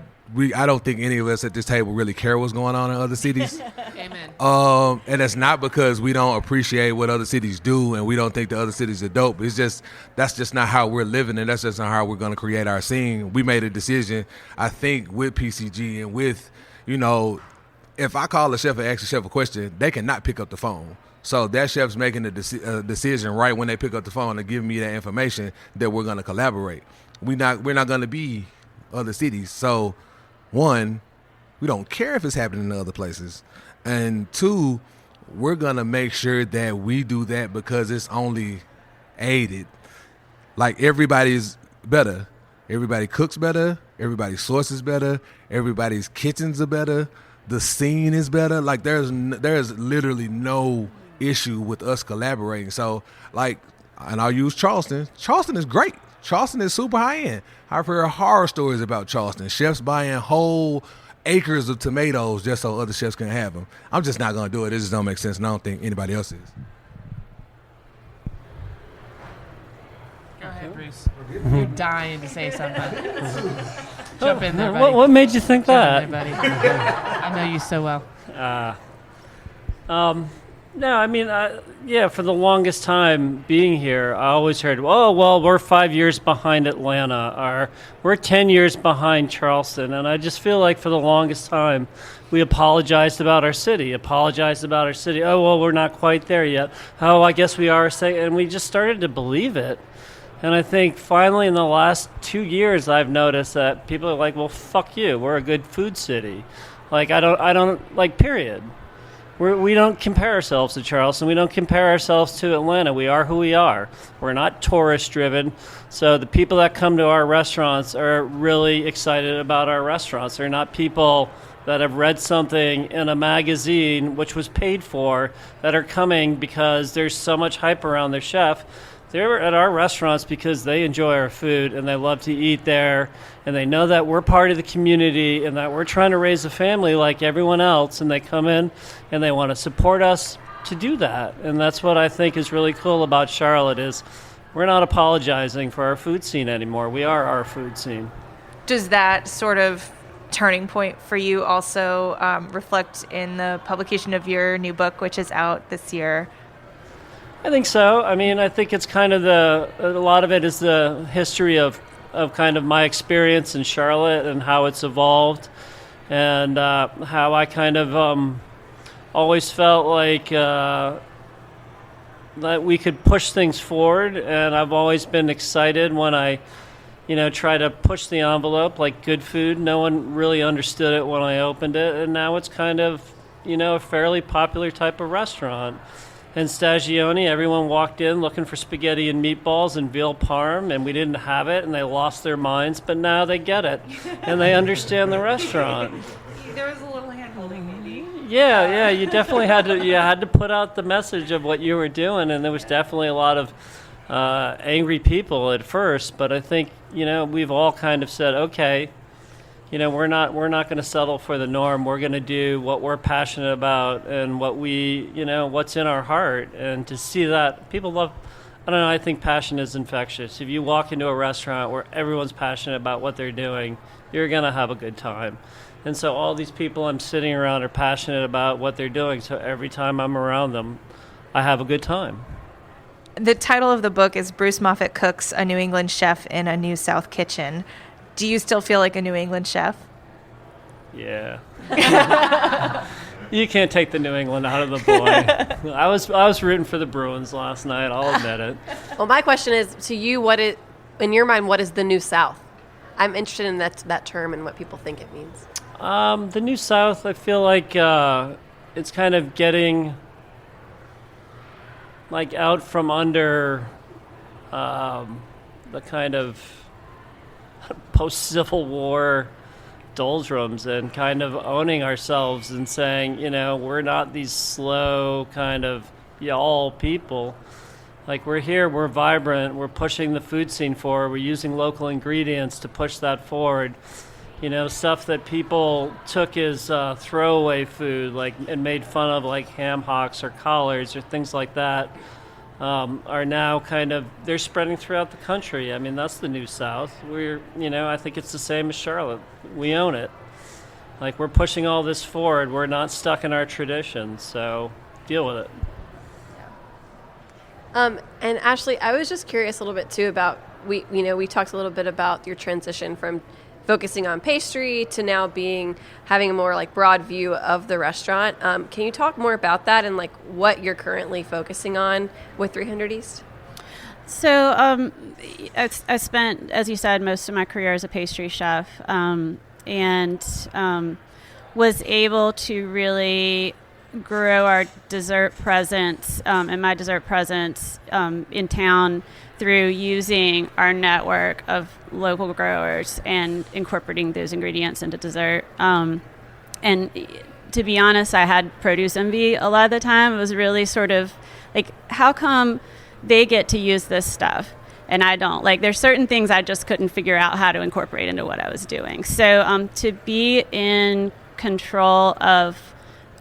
don't think any of us at this table really care what's going on in other cities. Amen. And it's not because we don't appreciate what other cities do and we don't think the other cities are dope. It's just that's just not how we're living, and that's just not how we're going to create our scene. We made a decision, I think, with PCG and with, if I call a chef and ask a chef a question, they cannot pick up the phone. So that chef's making a decision right when they pick up the phone to give me that information that we're going to collaborate. We're not going to be other cities. So one, we don't care if it's happening in other places. And two, we're going to make sure that we do that because it's only aided. Like, everybody's better. Everybody cooks better. Everybody sources better. Everybody's kitchens are better. The scene is better. Like, there's literally no issue with us collaborating. So, like, and I'll use Charleston. Charleston is great. Charleston is super high-end. I've heard horror stories about Charleston. Chefs buying whole acres of tomatoes just so other chefs can have them. I'm just not going to do it. It just don't make sense, and I don't think anybody else is. Go ahead, Bruce. You're dying to say something. Jump in there, buddy. What made you think that? Jump in there, buddy. I know you so well. No, I mean, for the longest time being here, I always heard, oh, well, we're 5 years behind Atlanta, or we're 10 years behind Charleston. And I just feel like for the longest time, we apologized about our city. Oh, well, we're not quite there yet. Oh, I guess we are. And we just started to believe it. And I think finally in the last 2 years, I've noticed that people are like, well, fuck you. We're a good food city. Like, I don't like, period. We don't compare ourselves to Charleston. We don't compare ourselves to Atlanta. We are who we are. We're not tourist-driven. So the people that come to our restaurants are really excited about our restaurants. They're not people that have read something in a magazine, which was paid for, that are coming because there's so much hype around their chef. They're at our restaurants because they enjoy our food and they love to eat there, and they know that we're part of the community and that we're trying to raise a family like everyone else, and they come in and they want to support us to do that. And that's what I think is really cool about Charlotte is we're not apologizing for our food scene anymore. We are our food scene. Does that sort of turning point for you also reflect in the publication of your new book, which is out this year? I think so. I mean, I think it's kind of a lot of it is the history of kind of my experience in Charlotte and how it's evolved, and how I kind of always felt like that we could push things forward. And I've always been excited when I, try to push the envelope, like good food. No one really understood it when I opened it, and now it's kind of, a fairly popular type of restaurant. and Stagioni, everyone walked in looking for spaghetti and meatballs and veal parm, and we didn't have it, and they lost their minds, but now they get it, and they understand the restaurant. There was a little hand-holding, maybe. Yeah, you definitely had to put out the message of what you were doing, and there was definitely a lot of angry people at first, but I think, we've all kind of said, okay, we're not going to settle for the norm. We're going to do what we're passionate about and what what's in our heart. And to see that, people love, I don't know, I think passion is infectious. If you walk into a restaurant where everyone's passionate about what they're doing, you're going to have a good time. And so all these people I'm sitting around are passionate about what they're doing. So every time I'm around them, I have a good time. The title of the book is Bruce Moffett Cooks, a New England Chef in a New South Kitchen. Do you still feel like a New England chef? Yeah. You can't take the New England out of the boy. I was rooting for the Bruins last night, I'll admit it. Well, my question is to you, in your mind, what is the New South? I'm interested in that term and what people think it means. The New South, I feel like it's kind of getting like out from under the kind of post-Civil War doldrums and kind of owning ourselves and saying, we're not these slow kind of y'all people. Like, we're here, we're vibrant, we're pushing the food scene forward, we're using local ingredients to push that forward. Stuff that people took as throwaway food, and made fun of, like ham hocks or collards or things like that, are now they're spreading throughout the country. I mean, that's the New South. I think it's the same as Charlotte. We own it. We're pushing all this forward. We're not stuck in our traditions, so deal with it. And Ashley, I was just curious a little bit too about, we talked a little bit about your transition from focusing on pastry to now having a more broad view of the restaurant. Can you talk more about that and what you're currently focusing on with 300 East? So I spent, as you said, most of my career as a pastry chef, and was able to really grow our dessert presence and my dessert presence in town through using our network of local growers and incorporating those ingredients into dessert. And to be honest, I had produce envy a lot of the time. It was really sort of how come they get to use this stuff and I don't? There's certain things I just couldn't figure out how to incorporate into what I was doing. So to be in control of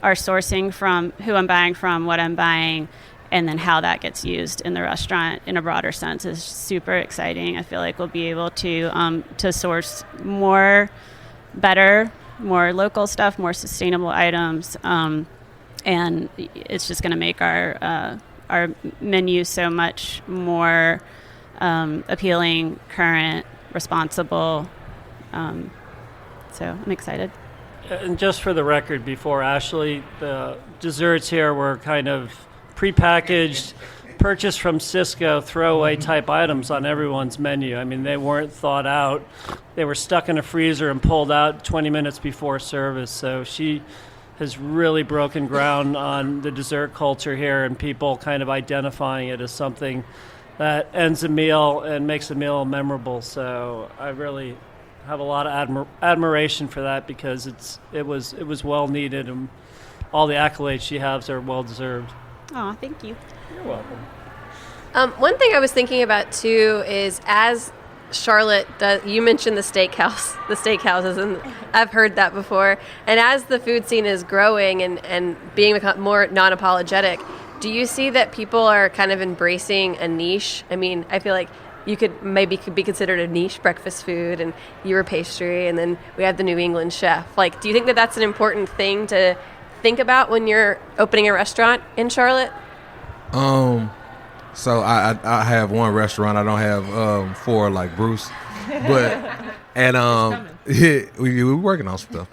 our sourcing from who I'm buying from, what I'm buying, and then how that gets used in the restaurant in a broader sense is super exciting. I feel like we'll be able to source more, better, more local stuff, more sustainable items, and it's just going to make our menu so much more appealing, current, responsible. So I'm excited. And just for the record, before Ashley, the desserts here were kind of prepackaged, purchased from Cisco, throwaway type items on everyone's menu. I mean, they weren't thought out. They were stuck in a freezer and pulled out 20 minutes before service. So she has really broken ground on the dessert culture here and people kind of identifying it as something that ends a meal and makes a meal memorable. So I really have a lot of admiration for that because it was well needed and all the accolades she has are well deserved. Oh, thank you. You're welcome. One thing I was thinking about too is as Charlotte does, you mentioned the steakhouses, and I've heard that before. And as the food scene is growing and being more non-apologetic, do you see that people are kind of embracing a niche? I mean, I feel like you could be considered a niche breakfast food, and you were pastry, and then we have the New England chef. Do you think that that's an important thing to think about when you're opening a restaurant in Charlotte? So I have one restaurant. I don't have four like Bruce, but and yeah, we're working on some stuff.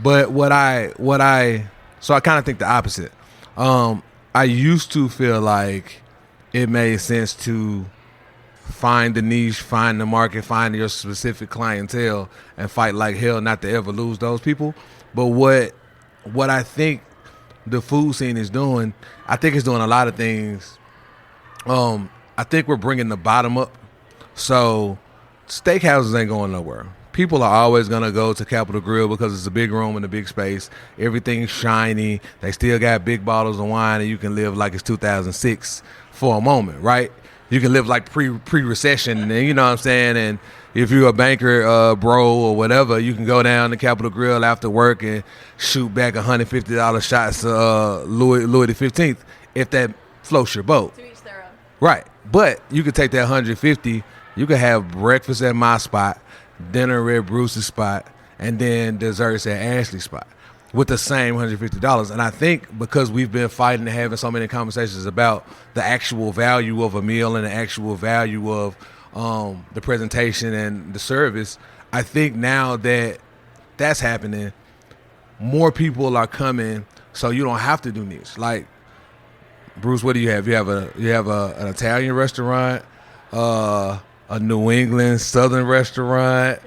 But what I so I kind of think the opposite. I used to feel like it made sense to find the niche, find the market, find your specific clientele, and fight like hell not to ever lose those people. But what I think the food scene is doing, I think it's doing a lot of things. I think we're bringing the bottom up. So steakhouses ain't going nowhere. People are always going to go to Capitol Grill because it's a big room and a big space. Everything's shiny. They still got big bottles of wine, and you can live like it's 2006 for a moment, right? You can live like pre-recession, and you know what I'm saying? And if you're a banker, bro, or whatever, you can go down to Capitol Grill after work and shoot back $150 shots to Louis the 15th if that floats your boat. To each their own. Right. But you could take that 150, you could have breakfast at my spot, dinner at Bruce's spot, and then desserts at Ashley's spot with the same $150. And I think because we've been fighting and having so many conversations about the actual value of a meal and the actual value of the presentation and the service, I think now that that's happening, more people are coming, so you don't have to do niche. Like, Bruce, what do you have? You have an Italian restaurant, a New England Southern restaurant,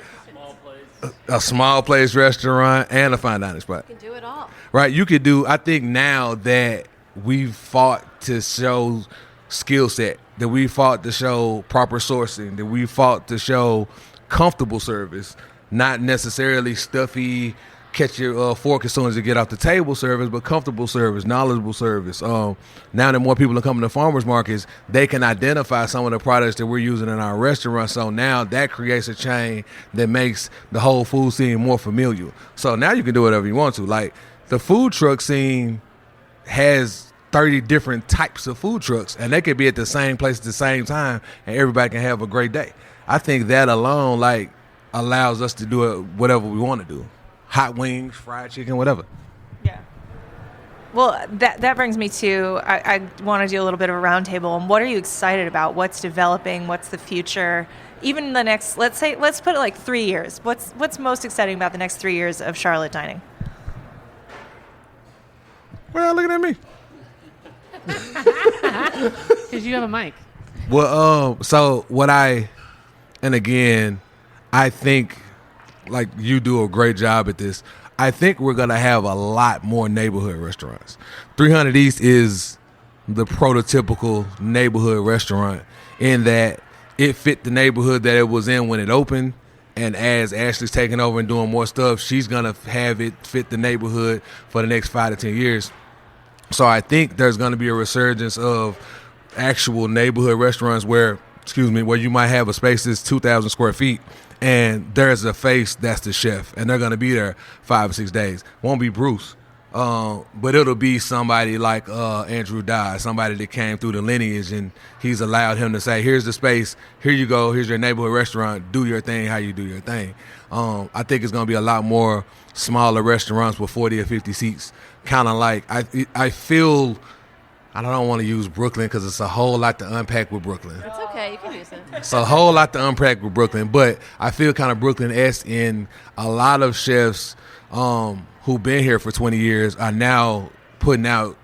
a small place restaurant, and a fine dining spot. You can do it all. Right? You could do. I think now that we've fought to show skill set, that we fought to show proper sourcing, that we fought to show comfortable service, not necessarily stuffy, catch your fork as soon as you get off the table service, but comfortable service, knowledgeable service. Now that more people are coming to farmers markets, they can identify some of the products that we're using in our restaurant. So now that creates a chain that makes the whole food scene more familiar. So now you can do whatever you want to. Like, the food truck scene has 30 different types of food trucks, and they could be at the same place at the same time, and everybody can have a great day. I think that alone, like, allows us to do it whatever we want to do. Hot wings, fried chicken, whatever. Yeah. Well, that brings me to, I want to do a little bit of a roundtable. And what are you excited about? What's developing? What's the future? Even the next, let's put it like 3 years. What's most exciting about the next 3 years of Charlotte dining? Well, looking at me. Because you have a mic. Well, so and again, I think, like, you do a great job at this. I think we're going to have a lot more neighborhood restaurants. 300 East is the prototypical neighborhood restaurant in that it fit the neighborhood that it was in when it opened. And as Ashley's taking over and doing more stuff, she's going to have it fit the neighborhood for the next 5 to 10 years. So I think there's going to be a resurgence of actual neighborhood restaurants where you might have a space that's 2,000 square feet, and there's a face that's the chef, and they're going to be there 5 or 6 days. Won't be Bruce, but it'll be somebody like Andrew Dye, somebody that came through the lineage, and he's allowed him to say, here's the space, here you go, here's your neighborhood restaurant, do your thing how you do your thing. I think it's going to be a lot more smaller restaurants with 40 or 50 seats, kind of like, I feel, I don't want to use Brooklyn because it's a whole lot to unpack with Brooklyn. It's okay, you can use it. It's a whole lot to unpack with Brooklyn, but I feel kind of Brooklyn-esque in a lot of chefs who've been here for 20 years are now putting out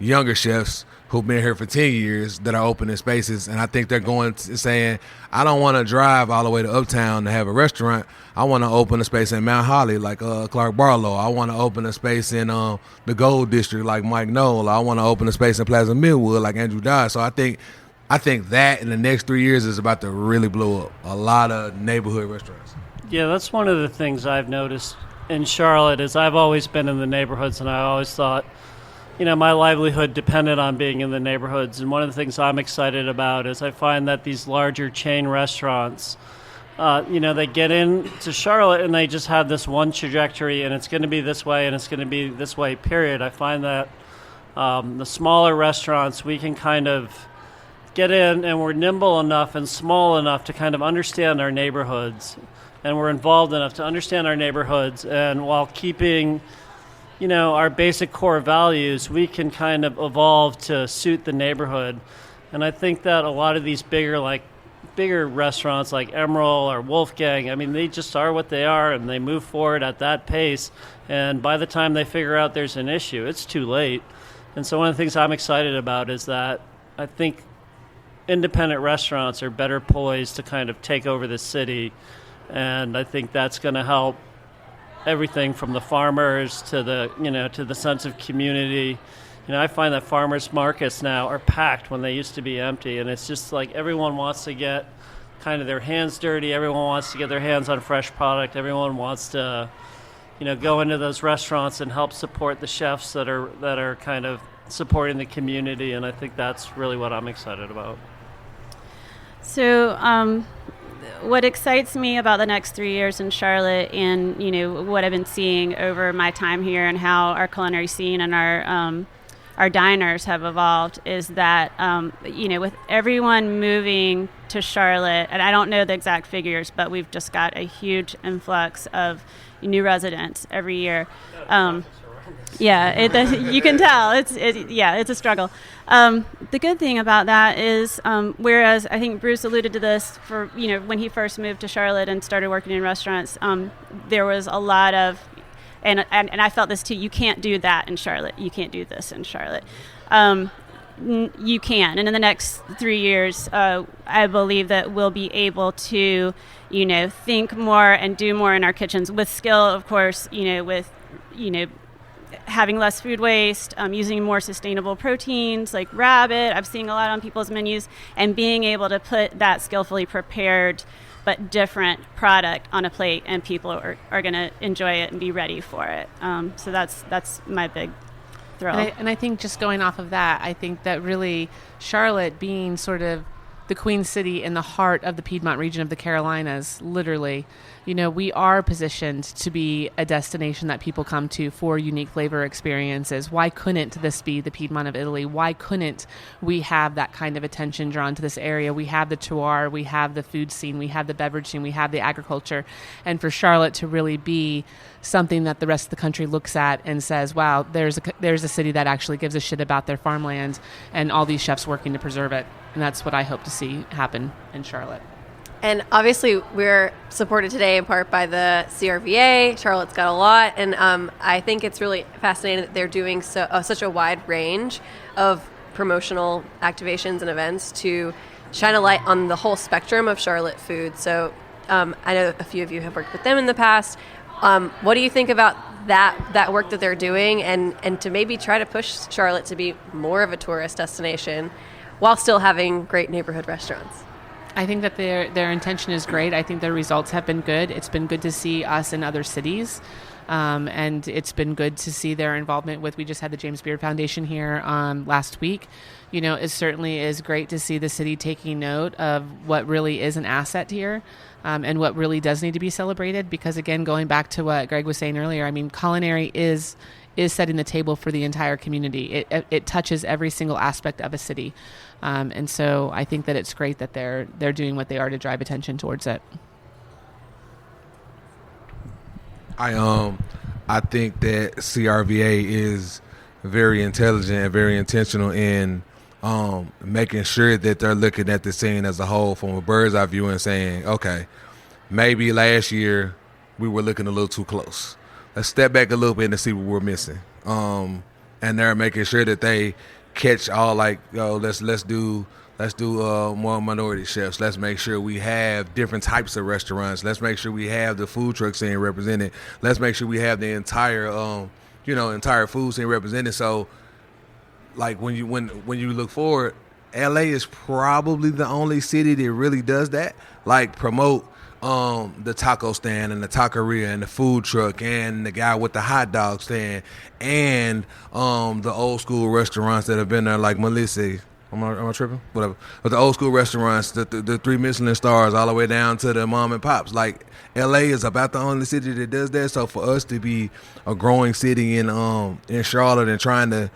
younger chefs who've been here for 10 years that are opening spaces, and I think they're going to saying, I don't want to drive all the way to Uptown to have a restaurant. I want to open a space in Mount Holly like Clark Barlow. I want to open a space in the Gold District like Mike Knoll. I want to open a space in Plaza Millwood like Andrew Dye. So I think that in the next 3 years is about to really blow up a lot of neighborhood restaurants. Yeah, that's one of the things I've noticed in Charlotte is I've always been in the neighborhoods, and I always thought, my livelihood depended on being in the neighborhoods. And one of the things I'm excited about is I find that these larger chain restaurants, they get into Charlotte and they just have this one trajectory, and it's going to be this way and it's going to be this way, period. I find that the smaller restaurants, we can kind of get in and we're nimble enough and small enough to kind of understand our neighborhoods. And we're involved enough to understand our neighborhoods, and while keeping our basic core values, we can kind of evolve to suit the neighborhood. And I think that a lot of these bigger restaurants like Emerald or Wolfgang, they just are what they are, and they move forward at that pace. And by the time they figure out there's an issue, it's too late. And so one of the things I'm excited about is that I think independent restaurants are better poised to kind of take over the city. And I think that's going to help everything from the farmers to the, to the sense of community. I find that farmers markets now are packed when they used to be empty, and it's just like everyone wants to get kind of their hands dirty. Everyone wants to get their hands on fresh product. Everyone wants to, go into those restaurants and help support the chefs that are kind of supporting the community, and I think that's really what I'm excited about. So what excites me about the next 3 years in Charlotte and, what I've been seeing over my time here and how our culinary scene and our diners have evolved is that, with everyone moving to Charlotte, and I don't know the exact figures, but we've just got a huge influx of new residents every year. You can tell it's a struggle. The good thing about that is, whereas I think Bruce alluded to this for, when he first moved to Charlotte and started working in restaurants, there was a lot of, and I felt this too, you can't do that in Charlotte. You can't do this in Charlotte. You can. And in the next 3 years, I believe that we'll be able to, think more and do more in our kitchens with skill, of course, with, having less food waste, using more sustainable proteins like rabbit. I'm seeing a lot on people's menus, and being able to put that skillfully prepared but different product on a plate, and people are going to enjoy it and be ready for it. So that's my big thrill. And I think just going off of that, I think that really Charlotte being sort of the Queen City in the heart of the Piedmont region of the Carolinas, literally, we are positioned to be a destination that people come to for unique flavor experiences. Why couldn't this be the Piedmont of Italy? Why couldn't we have that kind of attention drawn to this area? We have the terroir, we have the food scene, we have the beverage scene, we have the agriculture. And for Charlotte to really be something that the rest of the country looks at and says, wow, there's a city that actually gives a shit about their farmland and all these chefs working to preserve it. And that's what I hope to see happen in Charlotte. And obviously, we're supported today in part by the CRVA. Charlotte's got a lot, and I think it's really fascinating that they're doing such a wide range of promotional activations and events to shine a light on the whole spectrum of Charlotte food. So I know a few of you have worked with them in the past. What do you think about that work that they're doing, and to maybe try to push Charlotte to be more of a tourist destination while still having great neighborhood restaurants? I think that their intention is great. I think their results have been good. It's been good to see us in other cities. And it's been good to see their involvement we just had the James Beard Foundation here last week. It certainly is great to see the city taking note of what really is an asset here and what really does need to be celebrated. Because again, going back to what Greg was saying earlier, I mean, culinary is setting the table for the entire community. It touches every single aspect of a city. And so I think that it's great that they're doing what they are to drive attention towards it. I think that CRVA is very intelligent and very intentional in making sure that they're looking at the scene as a whole from a bird's eye view and saying, okay, maybe last year we were looking a little too close. Let's step back a little bit and see what we're missing. And they're making sure that they catch all let's do more minority chefs. Let's make sure we have different types of restaurants. Let's make sure we have the food truck scene represented. Let's make sure we have the entire entire food scene represented. So like when you look forward, LA is probably the only city that really does that. Like promote the taco stand and the taqueria and the food truck and the guy with the hot dog stand and the old school restaurants that have been there, like Melissa. Am I tripping? Whatever. But the old school restaurants, the 3 Michelin stars, all the way down to the mom and pops. Like LA is about the only city that does that. So for us to be a growing city in Charlotte and trying to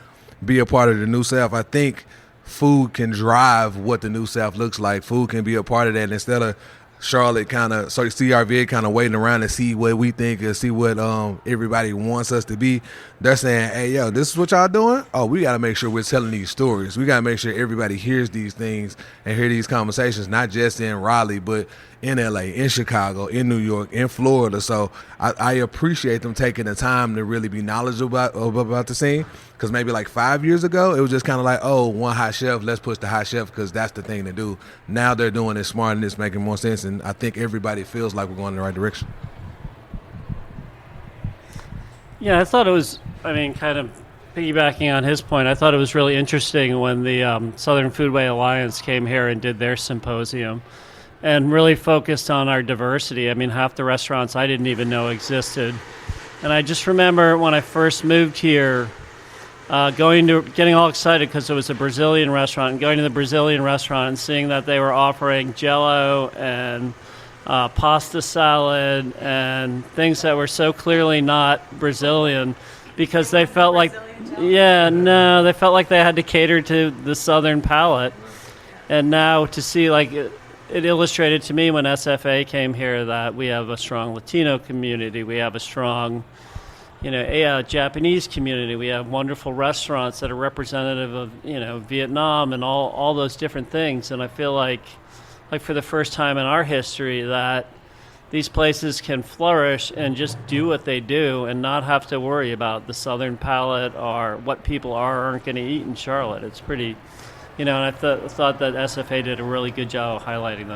be a part of the New South, I think food can drive what the New South looks like. Food can be a part of that instead of Charlotte CRVA kind of waiting around to see what we think and see what everybody wants us to be. They're saying, hey, yo, this is what y'all doing? Oh, we got to make sure we're telling these stories. We got to make sure everybody hears these things and hear these conversations, not just in Raleigh, but in LA, in Chicago, in New York, in Florida. So I appreciate them taking the time to really be knowledgeable about the scene. Because maybe like 5 years ago, it was just kind of like, oh, one hot chef, let's push the hot chef because that's the thing to do. Now they're doing it smart and it's making more sense. And I think everybody feels like we're going in the right direction. Yeah, I thought it was, kind of piggybacking on his point, I thought it was really interesting when the Southern Foodway Alliance came here and did their symposium and really focused on our diversity. Half the restaurants I didn't even know existed. And I just remember when I first moved here, getting all excited because it was a Brazilian restaurant, and going to the Brazilian restaurant and seeing that they were offering Jell-O and pasta salad and things that were so clearly not Brazilian, because they felt like, they felt like they had to cater to the Southern palate. And now to see, it illustrated to me when SFA came here that we have a strong Latino community, we have a strong Japanese community. We have wonderful restaurants that are representative of, Vietnam and all those different things. And I feel like for the first time in our history that these places can flourish and just do what they do and not have to worry about the Southern palate or what people aren't going to eat in Charlotte. It's pretty, and I thought that SFA did a really good job of highlighting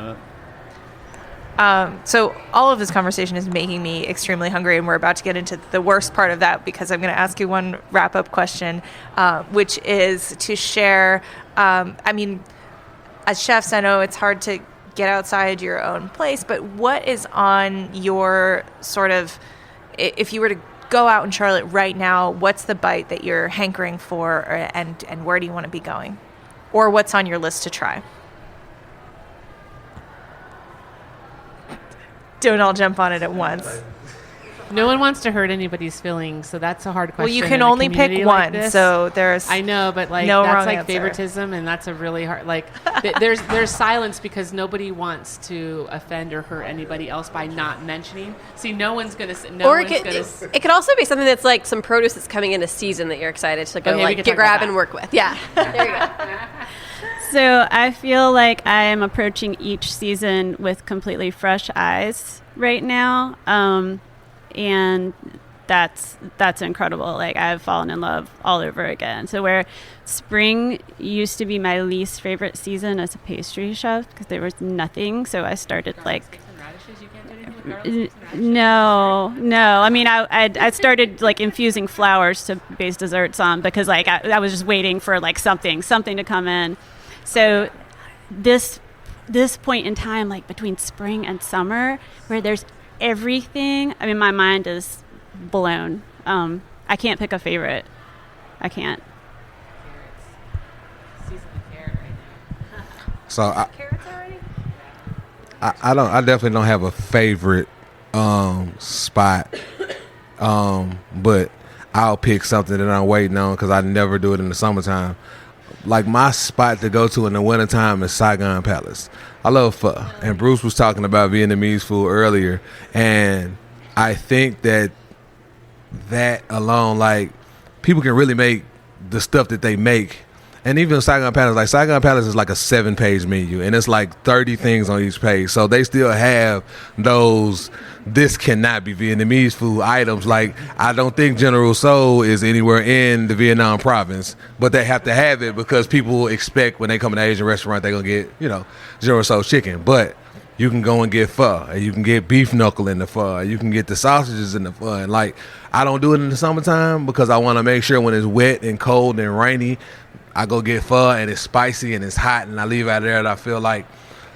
that. So all of this conversation is making me extremely hungry, and we're about to get into the worst part of that because I'm going to ask you one wrap-up question, which is to share, as chefs, I know it's hard to get outside your own place, but what is on your sort of, if you were to go out in Charlotte right now, what's the bite that you're hankering for, and where do you want to be going? Or what's on your list to try? Don't all jump on it at once. No one wants to hurt anybody's feelings, so that's a hard question. Well, you can only pick one, so there's I know, but no that's wrong answer. Favoritism, and that's a really hard. There's silence because nobody wants to offend or hurt anybody else by not mentioning. See, no one's gonna. It could also be something that's like some produce that's coming into season that you're excited to go get grab and work with. Yeah, there you go. So I feel like I am approaching each season with completely fresh eyes right now. And that's incredible. I've fallen in love all over again. So where spring used to be my least favorite season as a pastry chef because there was nothing. So I started No. I started infusing flowers to base desserts on because I was just waiting for something to come in. So this point in time, between spring and summer, where there's everything, my mind is blown. I can't pick a favorite. I can't. So I definitely don't have a favorite spot, but I'll pick something that I'm waiting on because I never do it in the summertime. My spot to go to in the wintertime is Saigon Palace. I love pho. And Bruce was talking about Vietnamese food earlier. And I think that alone, people can really make the stuff that they make. And even Saigon Palace, Saigon Palace is a 7-page menu. And it's 30 things on each page. So they still have those, this cannot be Vietnamese food items. I don't think General Tso is anywhere in the Vietnam province. But they have to have it because people expect when they come to an Asian restaurant, they're going to get, General Tso chicken. But you can go and get pho. And you can get beef knuckle in the pho. You can get the sausages in the pho. And I don't do it in the summertime because I want to make sure when it's wet and cold and rainy, I go get pho and it's spicy and it's hot and I leave out of there and I feel like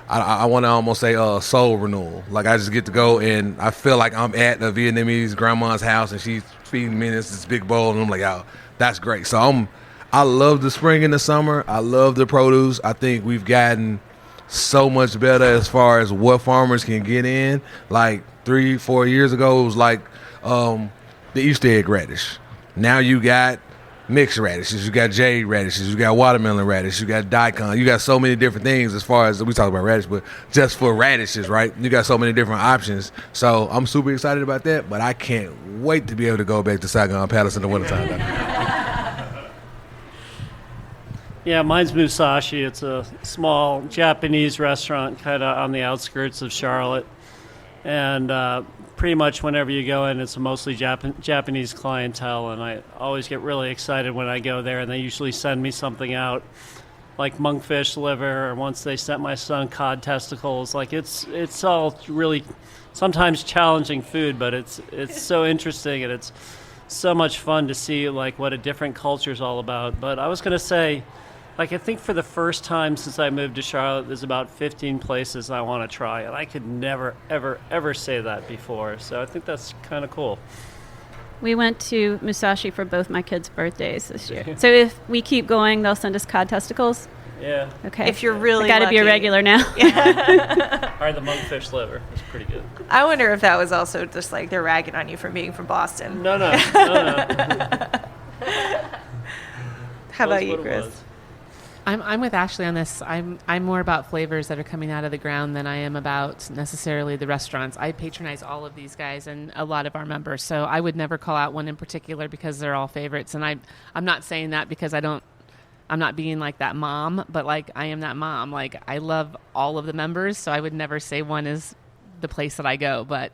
I want to almost say soul renewal. I just get to go and I feel like I'm at a Vietnamese grandma's house and she's feeding me this big bowl and I'm like, oh, that's great. So I love the spring and the summer. I love the produce. I think we've gotten so much better as far as what farmers can get in. 3-4 years ago, it was the Easter egg radish. Now you got mixed radishes, you got jade radishes, you got watermelon radish, you got daikon, you got so many different things as far as we talk about radish, but just for radishes, right? You got so many different options. So I'm super excited about that, but I can't wait to be able to go back to Saigon Palace in the wintertime. Yeah, mine's Musashi. It's a small Japanese restaurant kind of on the outskirts of Charlotte. And pretty much whenever you go in, it's mostly Japanese clientele, and I always get really excited when I go there, and they usually send me something out like monkfish liver, or once they sent my son cod testicles. It's all really sometimes challenging food, but it's so interesting, and it's so much fun to see like what a different culture is all about. But I was going to say, like, I think for the first time since I moved to Charlotte, there's about 15 places I want to try, and I could never, ever, ever say that before. So I think that's kind of cool. We went to Musashi for both my kids' birthdays this year. So if we keep going, they'll send us cod testicles. Yeah. Okay. If you're really got to be a lucky. regular now. Or the monkfish liver was pretty good. I wonder if that was also just like they're ragging on you for being from Boston. No. How about you, What it Kris? was. I'm with Ashley on this. I'm more about flavors that are coming out of the ground than I am about necessarily the restaurants. I patronize all of these guys and a lot of our members, so I would never call out one in particular because they're all favorites. And I'm not saying that because I'm not being like that mom, but like I am that mom. Like I love all of the members, so I would never say one is the place that I go. But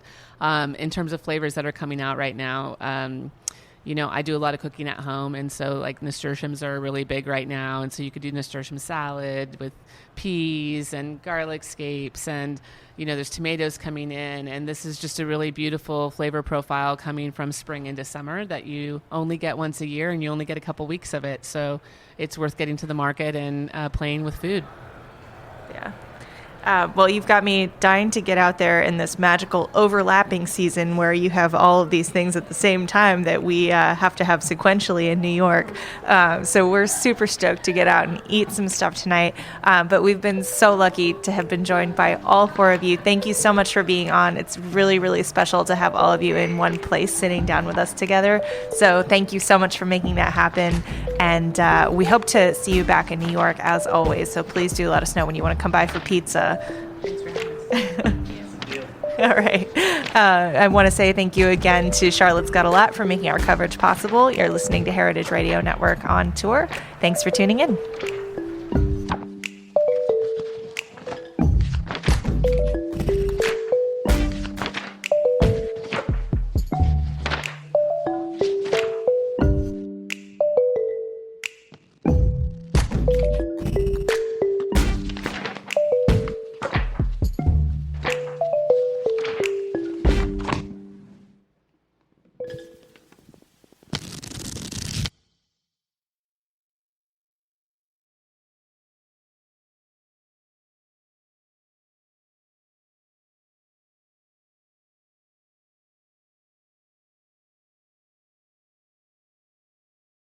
in terms of flavors that are coming out right now, I do a lot of cooking at home, and so like nasturtiums are really big right now, and so you could do nasturtium salad with peas and garlic scapes, and there's tomatoes coming in, and this is just a really beautiful flavor profile coming from spring into summer that you only get once a year, and you only get a couple weeks of it, so it's worth getting to the market and playing with food. Yeah. Well, you've got me dying to get out there in this magical overlapping season where you have all of these things at the same time that we have to have sequentially in New York. So we're super stoked to get out and eat some stuff tonight. But we've been so lucky to have been joined by all four of you. Thank you so much for being on. It's really, really special to have all of you in one place sitting down with us together. So thank you so much for making that happen. And we hope to see you back in New York as always. So please do let us know when you want to come by for pizza. All right. I want to say thank you again to Charlotte's Got a Lot for making our coverage possible. You're listening to Heritage Radio Network on tour. Thanks for tuning in.